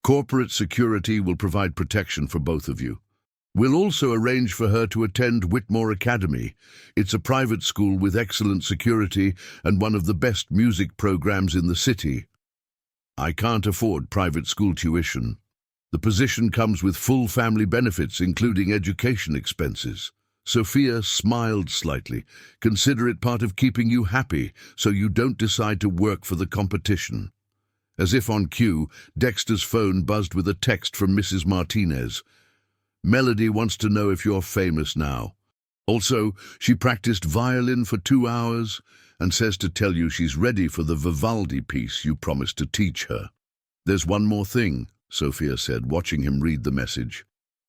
Corporate security will provide protection for both of you. We'll also arrange for her to attend Whitmore Academy. It's a private school with excellent security and one of the best music programs in the city. I can't afford private school tuition. The position comes with full family benefits, including education expenses. Sophia smiled slightly. Consider it part of keeping you happy, so you don't decide to work for the competition. As if on cue, Dexter's phone buzzed with a text from Mrs. Martinez. Melody wants to know if you're famous now. Also, she practiced violin for 2 hours and says to tell you she's ready for the Vivaldi piece you promised to teach her. There's one more thing, Sophia said, watching him read the message.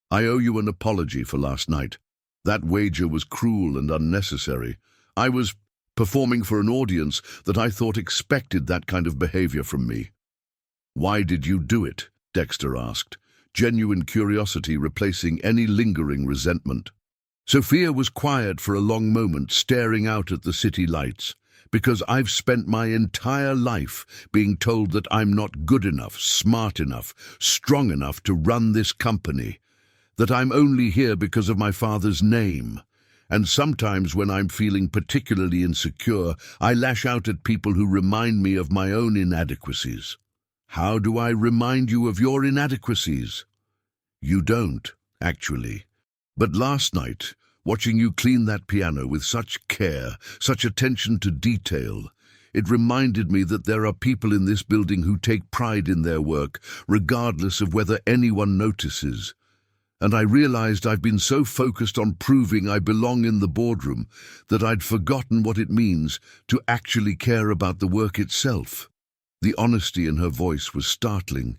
I owe you an apology for last night. That wager was cruel and unnecessary. I was performing for an audience that I thought expected that kind of behavior from me. Why did you do it? Dexter asked, genuine curiosity replacing any lingering resentment. Sophia was quiet for a long moment, staring out at the city lights. Because I've spent my entire life being told that I'm not good enough, smart enough, strong enough to run this company. That I'm only here because of my father's name. And sometimes when I'm feeling particularly insecure, I lash out at people who remind me of my own inadequacies. How do I remind you of your inadequacies? You don't, actually. But last night, watching you clean that piano with such care, such attention to detail, it reminded me that there are people in this building who take pride in their work, regardless of whether anyone notices. And I realized I've been so focused on proving I belong in the boardroom that I'd forgotten what it means to actually care about the work itself. The honesty in her voice was startling.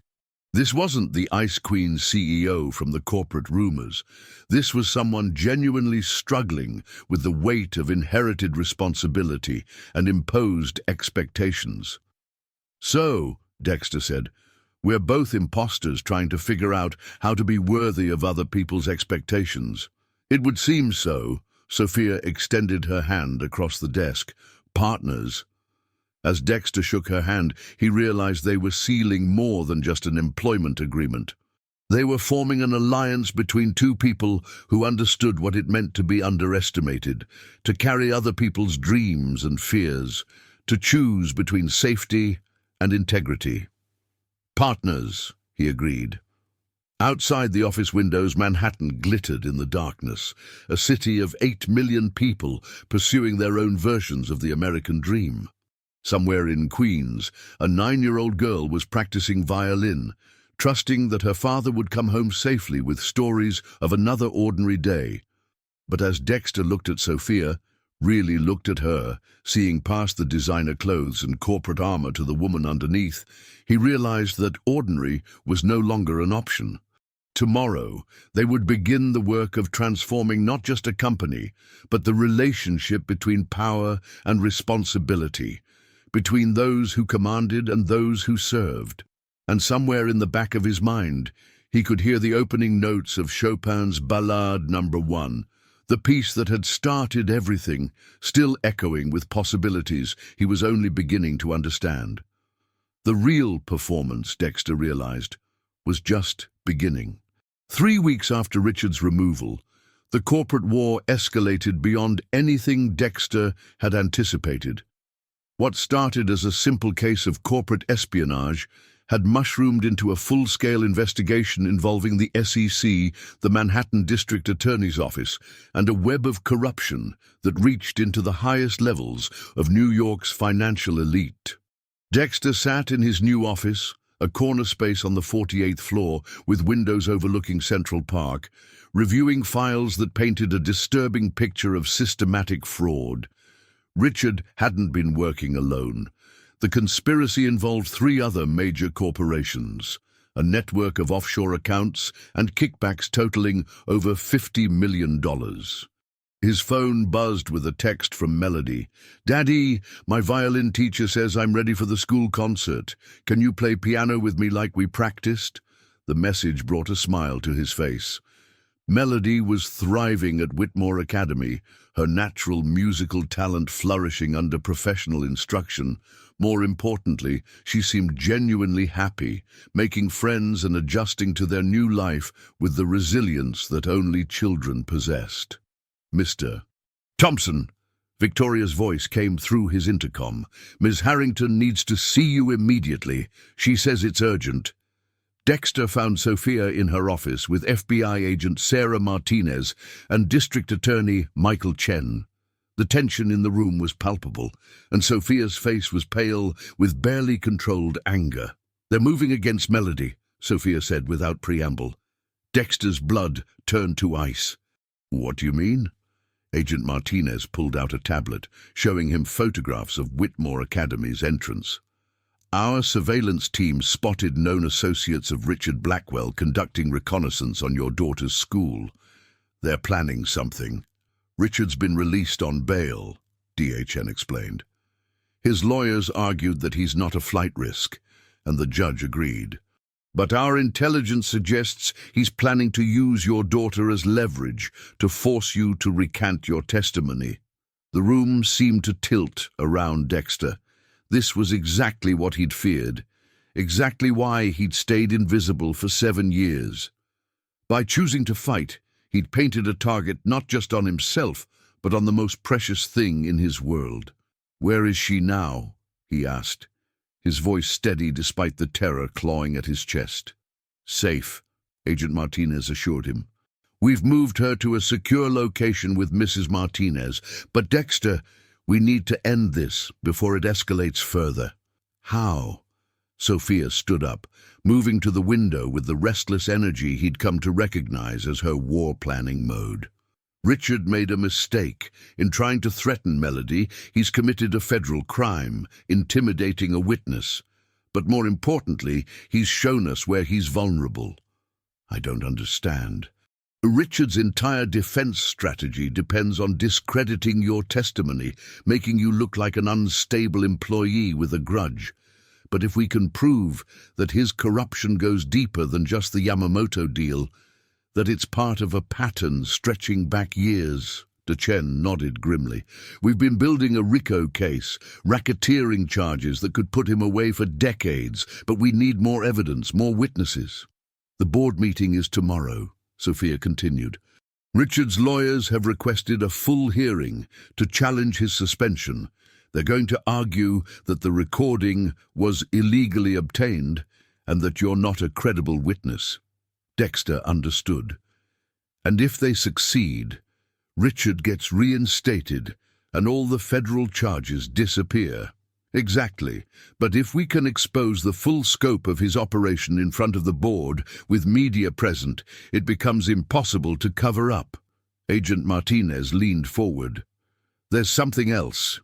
This wasn't the Ice Queen CEO from the corporate rumors. This was someone genuinely struggling with the weight of inherited responsibility and imposed expectations. "So," Dexter said, "we're both imposters trying to figure out how to be worthy of other people's expectations." "It would seem so." Sophia extended her hand across the desk. "Partners." As Dexter shook her hand, he realized they were sealing more than just an employment agreement. They were forming an alliance between two people who understood what it meant to be underestimated, to carry other people's dreams and fears, to choose between safety and integrity. "Partners," he agreed. Outside the office windows, Manhattan glittered in the darkness, a city of 8 million people pursuing their own versions of the American dream. Somewhere in Queens, a 9-year-old girl was practicing violin, trusting that her father would come home safely with stories of another ordinary day. But as Dexter looked at Sophia, really looked at her, seeing past the designer clothes and corporate armor to the woman underneath, he realized that ordinary was no longer an option. Tomorrow, they would begin the work of transforming not just a company, but the relationship between power and responsibility, between those who commanded and those who served. And somewhere in the back of his mind, he could hear the opening notes of Chopin's Ballade No. 1, the piece that had started everything, still echoing with possibilities he was only beginning to understand. The real performance, Dexter realized, was just beginning. 3 weeks after Richard's removal, the corporate war escalated beyond anything Dexter had anticipated. What started as a simple case of corporate espionage had mushroomed into a full-scale investigation involving the SEC, the Manhattan District Attorney's Office, and a web of corruption that reached into the highest levels of New York's financial elite. Dexter sat in his new office, a corner space on the 48th floor with windows overlooking Central Park, reviewing files that painted a disturbing picture of systematic fraud. Richard hadn't been working alone. The conspiracy involved 3 other major corporations, a network of offshore accounts and kickbacks totaling over $50 million. His phone buzzed with a text from Melody. "Daddy, my violin teacher says I'm ready for the school concert. Can you play piano with me like we practiced?" The message brought a smile to his face. Melody was thriving at Whitmore Academy, her natural musical talent flourishing under professional instruction. More importantly, she seemed genuinely happy, making friends and adjusting to their new life with the resilience that only children possessed. "Mr. Thompson," Victoria's voice came through his intercom. "Ms. Harrington needs to see you immediately. She says it's urgent." Dexter found Sophia in her office with FBI agent Sarah Martinez and District Attorney Michael Chen. The tension in the room was palpable, and Sophia's face was pale with barely controlled anger. "They're moving against Melody," Sophia said without preamble. Dexter's blood turned to ice. "What do you mean?" Agent Martinez pulled out a tablet, showing him photographs of Whitmore Academy's entrance. "Our surveillance team spotted known associates of Richard Blackwell conducting reconnaissance on your daughter's school. They're planning something. Richard's been released on bail," DHN explained. His lawyers argued that he's not a flight risk, and the judge agreed. "But our intelligence suggests he's planning to use your daughter as leverage to force you to recant your testimony." The room seemed to tilt around Dexter. This was exactly what he'd feared, exactly why he'd stayed invisible for 7 years. By choosing to fight, he'd painted a target not just on himself, but on the most precious thing in his world. "Where is she now?" he asked, his voice steady despite the terror clawing at his chest. "Safe," Agent Martinez assured him. "We've moved her to a secure location with Mrs. Martinez, but Dexter, we need to end this before it escalates further." "How?" Sophia stood up, moving to the window with the restless energy he'd come to recognize as her war-planning mode. "Richard made a mistake. In trying to threaten Melody, he's committed a federal crime, intimidating a witness. But more importantly, he's shown us where he's vulnerable." "I don't understand." "Richard's entire defense strategy depends on discrediting your testimony, making you look like an unstable employee with a grudge. But if we can prove that his corruption goes deeper than just the Yamamoto deal, that it's part of a pattern stretching back years," Dechen nodded grimly. "We've been building a RICO case, racketeering charges that could put him away for decades, but we need more evidence, more witnesses." "The board meeting is tomorrow," Sophia continued. "Richard's lawyers have requested a full hearing to challenge his suspension. They're going to argue that the recording was illegally obtained and that you're not a credible witness." Dexter understood. "And if they succeed, Richard gets reinstated and all the federal charges disappear." "Exactly. But if we can expose the full scope of his operation in front of the board with media present, it becomes impossible to cover up." Agent Martinez leaned forward. "There's something else.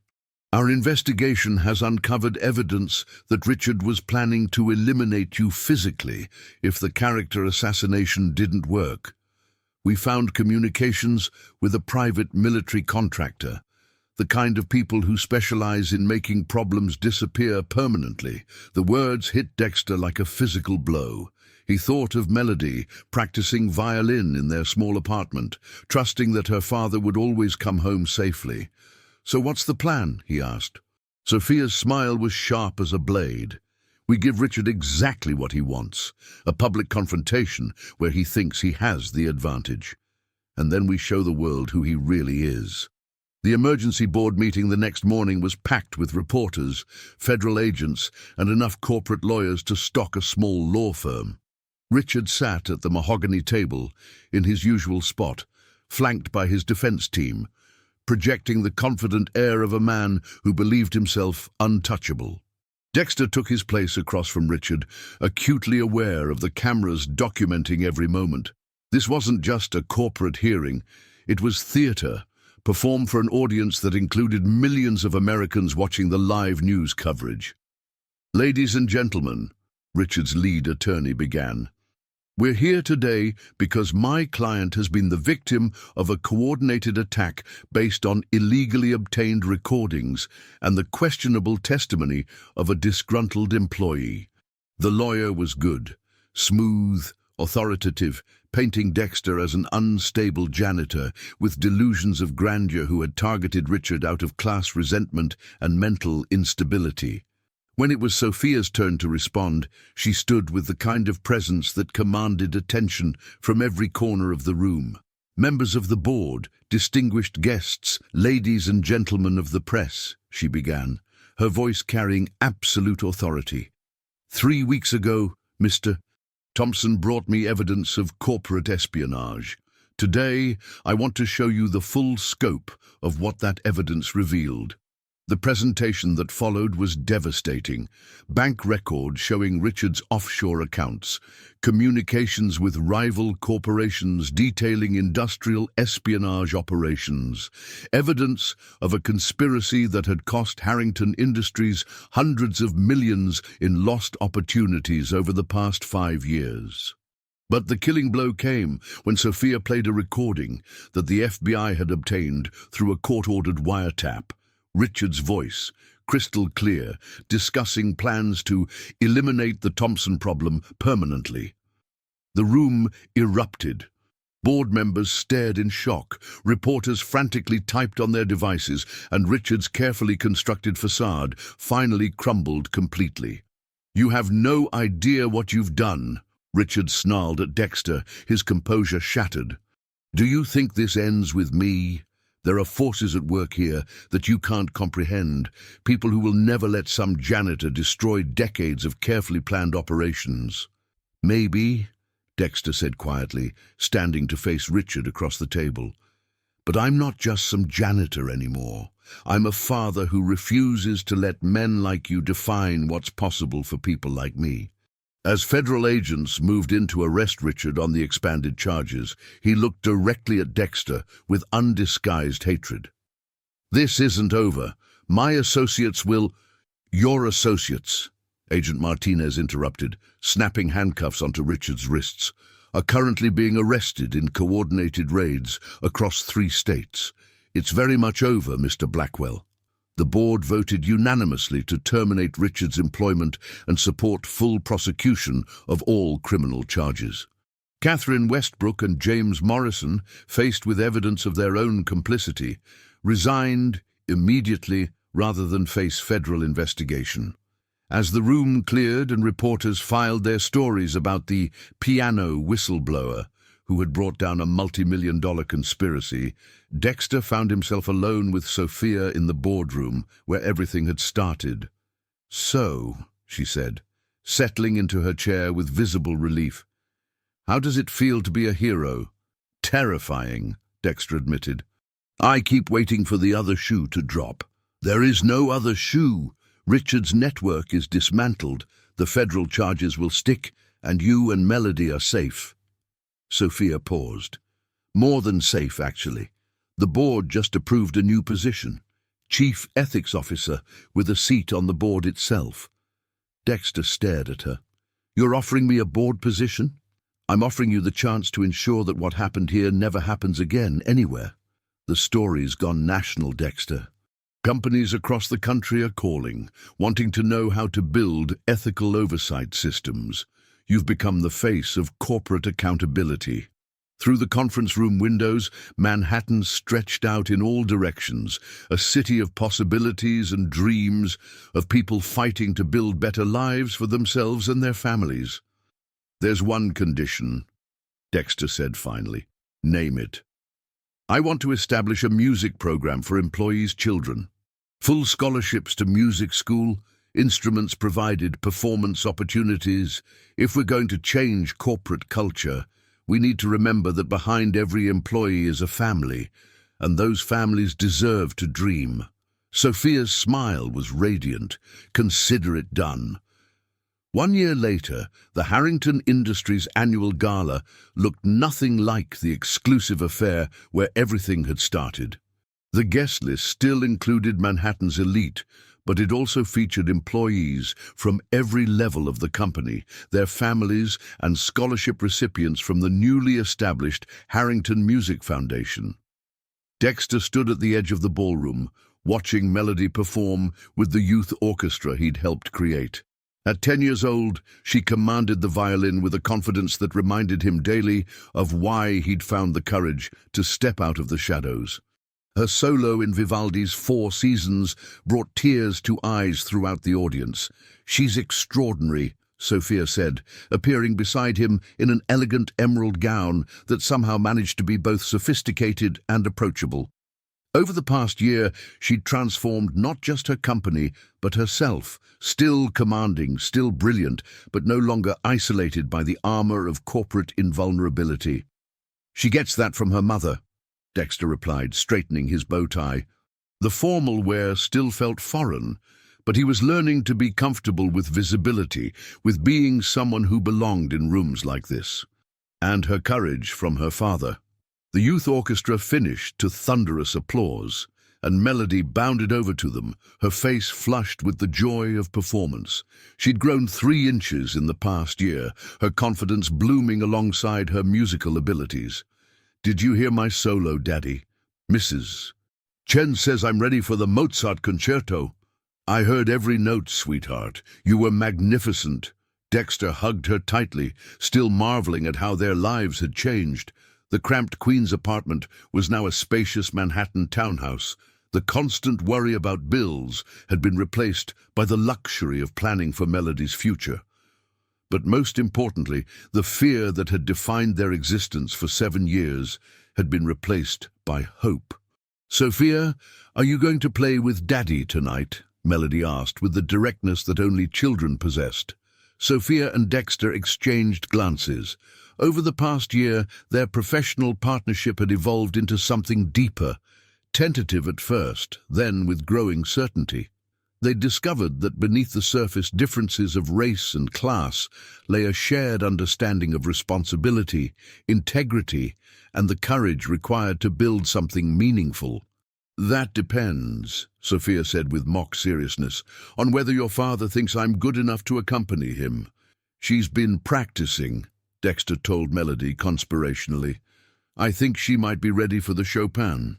Our investigation has uncovered evidence that Richard was planning to eliminate you physically if the character assassination didn't work. We found communications with a private military contractor, the kind of people who specialize in making problems disappear permanently." The words hit Dexter like a physical blow. He thought of Melody practicing violin in their small apartment, trusting that her father would always come home safely. "So what's the plan?" he asked. Sophia's smile was sharp as a blade. "We give Richard exactly what he wants, a public confrontation where he thinks he has the advantage. And then we show the world who he really is." The emergency board meeting the next morning was packed with reporters, federal agents, and enough corporate lawyers to stock a small law firm. Richard sat at the mahogany table in his usual spot, flanked by his defense team, projecting the confident air of a man who believed himself untouchable. Dexter took his place across from Richard, acutely aware of the cameras documenting every moment. This wasn't just a corporate hearing, it was theater, performed for an audience that included millions of Americans watching the live news coverage. "Ladies and gentlemen," Richard's lead attorney began, "we're here today because my client has been the victim of a coordinated attack based on illegally obtained recordings and the questionable testimony of a disgruntled employee." The lawyer was good, smooth, authoritative, painting Dexter as an unstable janitor with delusions of grandeur who had targeted Richard out of class resentment and mental instability. When it was Sophia's turn to respond, she stood with the kind of presence that commanded attention from every corner of the room. "Members of the board, distinguished guests, ladies and gentlemen of the press," she began, her voice carrying absolute authority. "3 weeks ago, Mr. Thompson brought me evidence of corporate espionage. Today, I want to show you the full scope of what that evidence revealed." The presentation that followed was devastating. Bank records showing Richard's offshore accounts, communications with rival corporations detailing industrial espionage operations, evidence of a conspiracy that had cost Harrington Industries hundreds of millions in lost opportunities over the past 5 years. But the killing blow came when Sophia played a recording that the FBI had obtained through a court-ordered wiretap. Richard's voice, crystal clear, discussing plans to eliminate the Thompson problem permanently. The room erupted. Board members stared in shock, reporters frantically typed on their devices, and Richard's carefully constructed facade finally crumbled completely. "You have no idea what you've done," Richard snarled at Dexter, his composure shattered. "Do you think this ends with me?" There are forces at work here that you can't comprehend, people who will never let some janitor destroy decades of carefully planned operations. Maybe, Dexter said quietly, standing to face Richard across the table. But I'm not just some janitor anymore. I'm a father who refuses to let men like you define what's possible for people like me. As federal agents moved in to arrest Richard on the expanded charges, he looked directly at Dexter with undisguised hatred. This isn't over. My associates will— Your associates, Agent Martinez interrupted, snapping handcuffs onto Richard's wrists, are currently being arrested in coordinated raids across 3 states. It's very much over, Mr. Blackwell. The board voted unanimously to terminate Richard's employment and support full prosecution of all criminal charges. Catherine Westbrook and James Morrison, faced with evidence of their own complicity, resigned immediately rather than face federal investigation. As the room cleared and reporters filed their stories about the piano whistleblower who had brought down a multi-million-dollar conspiracy, Dexter found himself alone with Sophia in the boardroom where everything had started. "So," she said, settling into her chair with visible relief. "How does it feel to be a hero?" "Terrifying," Dexter admitted. "I keep waiting for the other shoe to drop." "There is no other shoe. Richard's network is dismantled, the federal charges will stick, and you and Melody are safe." Sophia paused. "More than safe, actually. The board just approved a new position, Chief Ethics Officer, with a seat on the board itself." Dexter stared at her. "You're offering me a board position?" "I'm offering you the chance to ensure that what happened here never happens again, anywhere." "The story's gone national, Dexter. Companies across the country are calling, wanting to know how to build ethical oversight systems. You've become the face of corporate accountability." Through the conference room windows, Manhattan stretched out in all directions, a city of possibilities and dreams, of people fighting to build better lives for themselves and their families. "There's one condition," Dexter said finally. "Name it." "I want to establish a music program for employees' children. Full scholarships to music school, instruments provided, performance opportunities. If we're going to change corporate culture, we need to remember that behind every employee is a family, and those families deserve to dream." Sophia's smile was radiant. "Consider it done." 1 year later, the Harrington Industries annual gala looked nothing like the exclusive affair where everything had started. The guest list still included Manhattan's elite, but it also featured employees from every level of the company, their families, and scholarship recipients from the newly established Harrington Music Foundation. Dexter stood at the edge of the ballroom, watching Melody perform with the youth orchestra he'd helped create. At 10 years old, she commanded the violin with a confidence that reminded him daily of why he'd found the courage to step out of the shadows. Her solo in Vivaldi's 4 Seasons brought tears to eyes throughout the audience. "She's extraordinary," Sophia said, appearing beside him in an elegant emerald gown that somehow managed to be both sophisticated and approachable. Over the past year, she'd transformed not just her company, but herself, still commanding, still brilliant, but no longer isolated by the armor of corporate invulnerability. "She gets that from her mother," Dexter replied, straightening his bow tie. The formal wear still felt foreign, but he was learning to be comfortable with visibility, with being someone who belonged in rooms like this. And her courage from her father. The youth orchestra finished to thunderous applause, and Melody bounded over to them, her face flushed with the joy of performance. She'd grown 3 inches in the past year, her confidence blooming alongside her musical abilities. "Did you hear my solo, Daddy?" "Mrs. Chen says I'm ready for the Mozart concerto." "I heard every note, sweetheart. You were magnificent." Dexter hugged her tightly, still marveling at how their lives had changed. The cramped Queen's apartment was now a spacious Manhattan townhouse. The constant worry about bills had been replaced by the luxury of planning for Melody's future. But most importantly, the fear that had defined their existence for 7 years had been replaced by hope. "Sophia, are you going to play with Daddy tonight?" Melody asked, with the directness that only children possessed. Sophia and Dexter exchanged glances. Over the past year, their professional partnership had evolved into something deeper, tentative at first, then with growing certainty. They discovered that beneath the surface differences of race and class lay a shared understanding of responsibility, integrity, and the courage required to build something meaningful. "That depends," Sophia said with mock seriousness, "on whether your father thinks I'm good enough to accompany him." "She's been practicing," Dexter told Melody conspirationally. "I think she might be ready for the Chopin."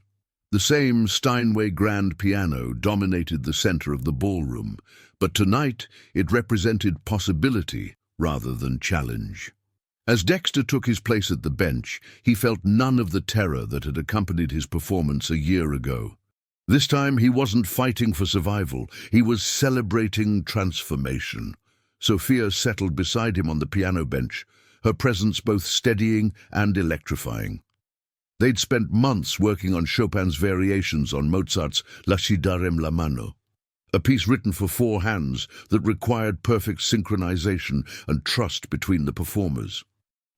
The same Steinway grand piano dominated the center of the ballroom, but tonight it represented possibility rather than challenge. As Dexter took his place at the bench, he felt none of the terror that had accompanied his performance a year ago. This time he wasn't fighting for survival, he was celebrating transformation. Sophia settled beside him on the piano bench, her presence both steadying and electrifying. They'd spent months working on Chopin's variations on Mozart's Lasciarem la mano, a piece written for 4 hands that required perfect synchronization and trust between the performers.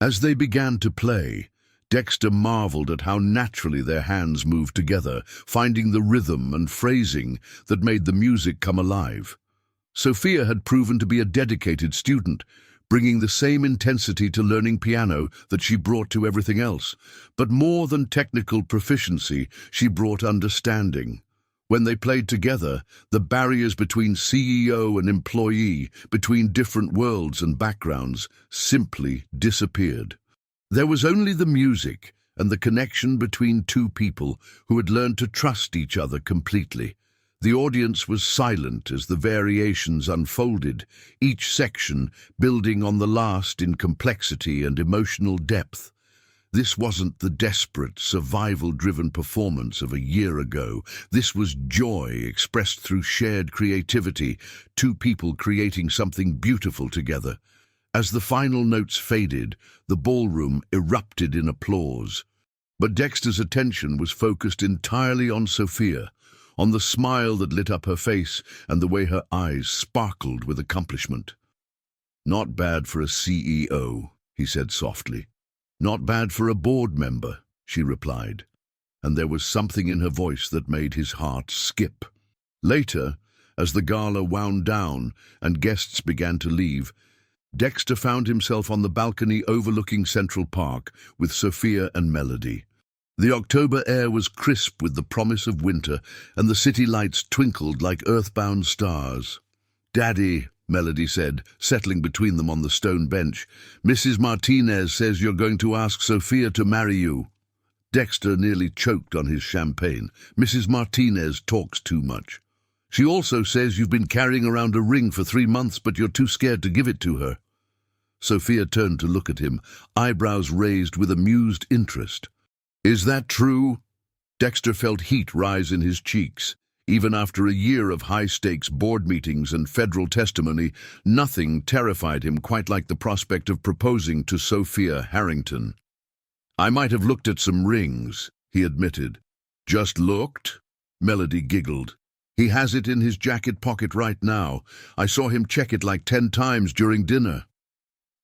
As they began to play, Dexter marveled at how naturally their hands moved together, finding the rhythm and phrasing that made the music come alive. Sophia had proven to be a dedicated student, bringing the same intensity to learning piano that she brought to everything else. But more than technical proficiency, she brought understanding. When they played together, the barriers between CEO and employee, between different worlds and backgrounds, simply disappeared. There was only the music and the connection between two people who had learned to trust each other completely. The audience was silent as the variations unfolded, each section building on the last in complexity and emotional depth. This wasn't the desperate, survival-driven performance of a year ago. This was joy expressed through shared creativity, two people creating something beautiful together. As the final notes faded, the ballroom erupted in applause. But Dexter's attention was focused entirely on Sophia, on the smile that lit up her face and the way her eyes sparkled with accomplishment. "Not bad for a CEO," he said softly. "Not bad for a board member," she replied, and there was something in her voice that made his heart skip. Later, as the gala wound down and guests began to leave, Dexter found himself on the balcony overlooking Central Park with Sophia and Melody. The October air was crisp with the promise of winter, and the city lights twinkled like earthbound stars. "Daddy," Melody said, settling between them on the stone bench, "Mrs. Martinez says you're going to ask Sophia to marry you." Dexter nearly choked on his champagne. "Mrs. Martinez talks too much. She also says you've been carrying around a ring for 3 months, but you're too scared to give it to her." Sophia turned to look at him, eyebrows raised with amused interest. "Is that true?" Dexter felt heat rise in his cheeks. Even after a year of high-stakes board meetings and federal testimony, nothing terrified him quite like the prospect of proposing to Sophia Harrington. "I might have looked at some rings," he admitted. "Just looked?" Melody giggled. "He has it in his jacket pocket right now. I saw him check it like 10 times during dinner."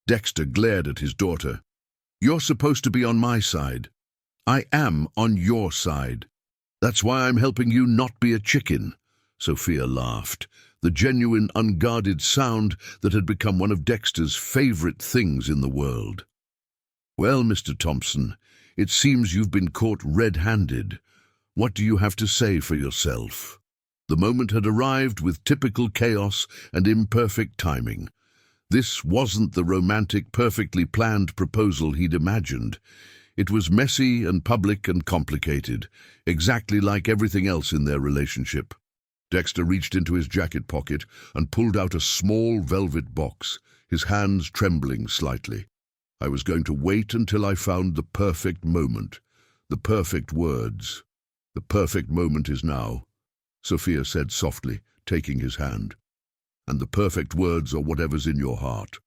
Dexter glared at his daughter. "You're supposed to be on my side." "I am on your side. That's why I'm helping you not be a chicken." Sophia laughed, the genuine, unguarded sound that had become one of Dexter's favorite things in the world. "Well, Mr. Thompson, it seems you've been caught red-handed. What do you have to say for yourself?" The moment had arrived with typical chaos and imperfect timing. This wasn't the romantic, perfectly planned proposal he'd imagined. It was messy and public and complicated, exactly like everything else in their relationship. Dexter reached into his jacket pocket and pulled out a small velvet box, his hands trembling slightly. "I was going to wait until I found the perfect moment, the perfect words. The perfect moment is now," Sophia said softly, taking his hand. "And the perfect words are whatever's in your heart."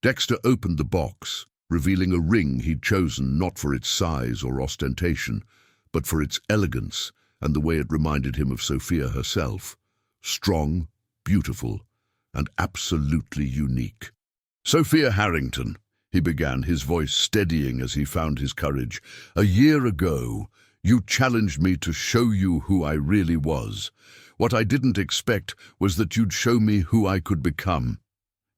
Dexter opened the box, revealing a ring he'd chosen not for its size or ostentation, but for its elegance and the way it reminded him of Sophia herself. Strong, beautiful, and absolutely unique. "Sophia Harrington," he began, his voice steadying as he found his courage. "A year ago, you challenged me to show you who I really was. What I didn't expect was that you'd show me who I could become.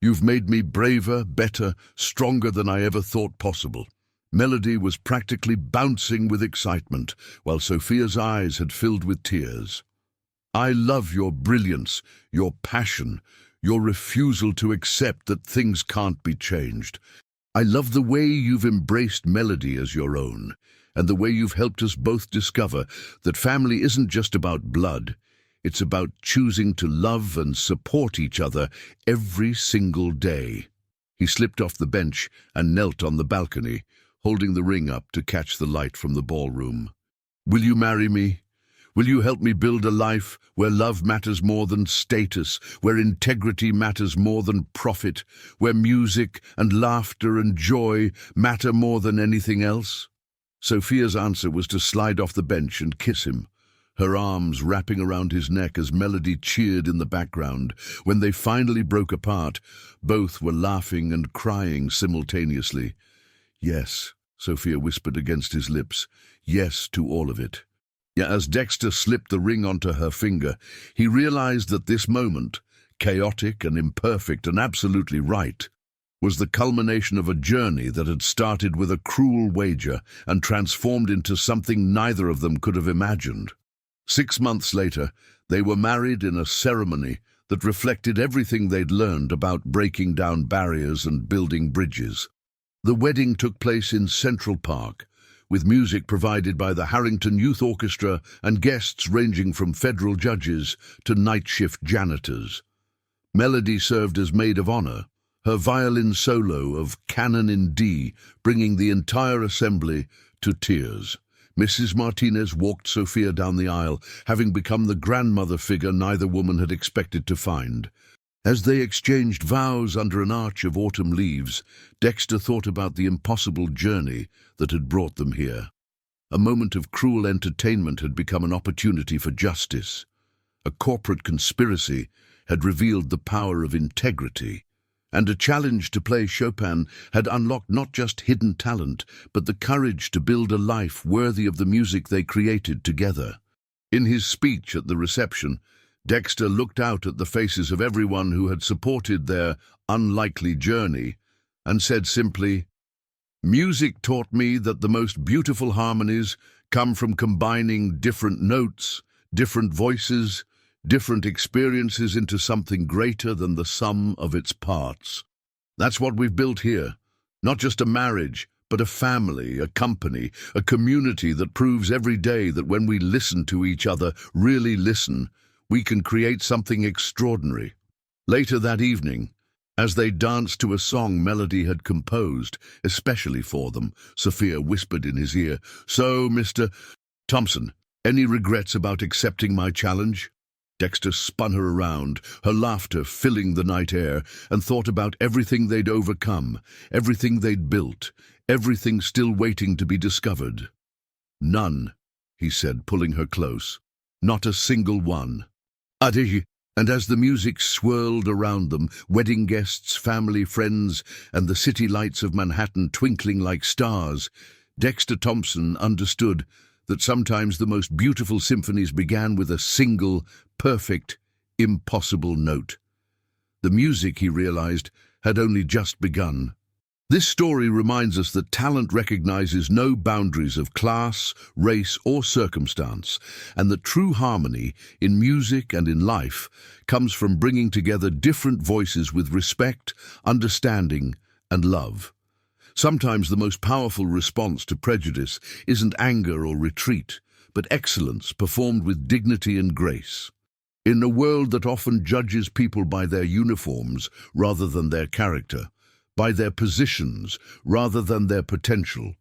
You've made me braver, better, stronger than I ever thought possible." Melody was practically bouncing with excitement, while Sophia's eyes had filled with tears. "I love your brilliance, your passion, your refusal to accept that things can't be changed. I love the way you've embraced Melody as your own, and the way you've helped us both discover that family isn't just about blood. It's about choosing to love and support each other every single day." He slipped off the bench and knelt on the balcony, holding the ring up to catch the light from the ballroom. "Will you marry me? Will you help me build a life where love matters more than status, where integrity matters more than profit, where music and laughter and joy matter more than anything else?" Sophia's answer was to slide off the bench and kiss him, her arms wrapping around his neck as Melody cheered in the background. When they finally broke apart, both were laughing and crying simultaneously. "Yes," Sophia whispered against his lips, "yes to all of it." As Dexter slipped the ring onto her finger, he realized that this moment, chaotic and imperfect and absolutely right, was the culmination of a journey that had started with a cruel wager and transformed into something neither of them could have imagined. 6 months later, they were married in a ceremony that reflected everything they'd learned about breaking down barriers and building bridges. The wedding took place in Central Park, with music provided by the Harrington Youth Orchestra and guests ranging from federal judges to night shift janitors. Melody served as maid of honor, her violin solo of Canon in D bringing the entire assembly to tears. Mrs. Martinez walked Sophia down the aisle, having become the grandmother figure neither woman had expected to find. As they exchanged vows under an arch of autumn leaves, Dexter thought about the impossible journey that had brought them here. A moment of cruel entertainment had become an opportunity for justice. A corporate conspiracy had revealed the power of integrity, and a challenge to play Chopin had unlocked not just hidden talent, but the courage to build a life worthy of the music they created together. In his speech at the reception, Dexter looked out at the faces of everyone who had supported their unlikely journey and said simply, "Music taught me that the most beautiful harmonies come from combining different notes, different voices, different experiences into something greater than the sum of its parts. That's what we've built here. Not just a marriage, but a family, a company, a community that proves every day that when we listen to each other, really listen, we can create something extraordinary." Later that evening, as they danced to a song Melody had composed, especially for them, Sophia whispered in his ear, "So, Mr. Thompson, any regrets about accepting my challenge?" Dexter spun her around, her laughter filling the night air, and thought about everything they'd overcome, everything they'd built, everything still waiting to be discovered. "None," he said, pulling her close. "Not a single one." And as the music swirled around them, wedding guests, family, friends, and the city lights of Manhattan twinkling like stars, Dexter Thompson understood that sometimes the most beautiful symphonies began with a single, perfect, impossible note. The music, he realized, had only just begun. This story reminds us that talent recognizes no boundaries of class, race, or circumstance, and that true harmony in music and in life comes from bringing together different voices with respect, understanding, and love. Sometimes the most powerful response to prejudice isn't anger or retreat, but excellence performed with dignity and grace. In a world that often judges people by their uniforms rather than their character, by their positions rather than their potential,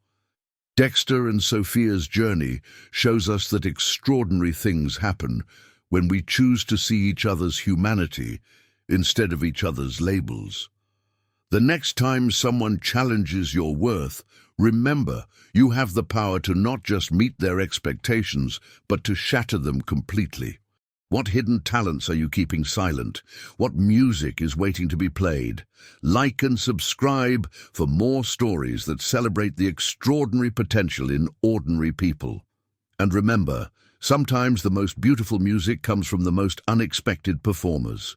Dexter and Sophia's journey shows us that extraordinary things happen when we choose to see each other's humanity instead of each other's labels. The next time someone challenges your worth, remember you have the power to not just meet their expectations, but to shatter them completely. What hidden talents are you keeping silent? What music is waiting to be played? Like and subscribe for more stories that celebrate the extraordinary potential in ordinary people. And remember, sometimes the most beautiful music comes from the most unexpected performers.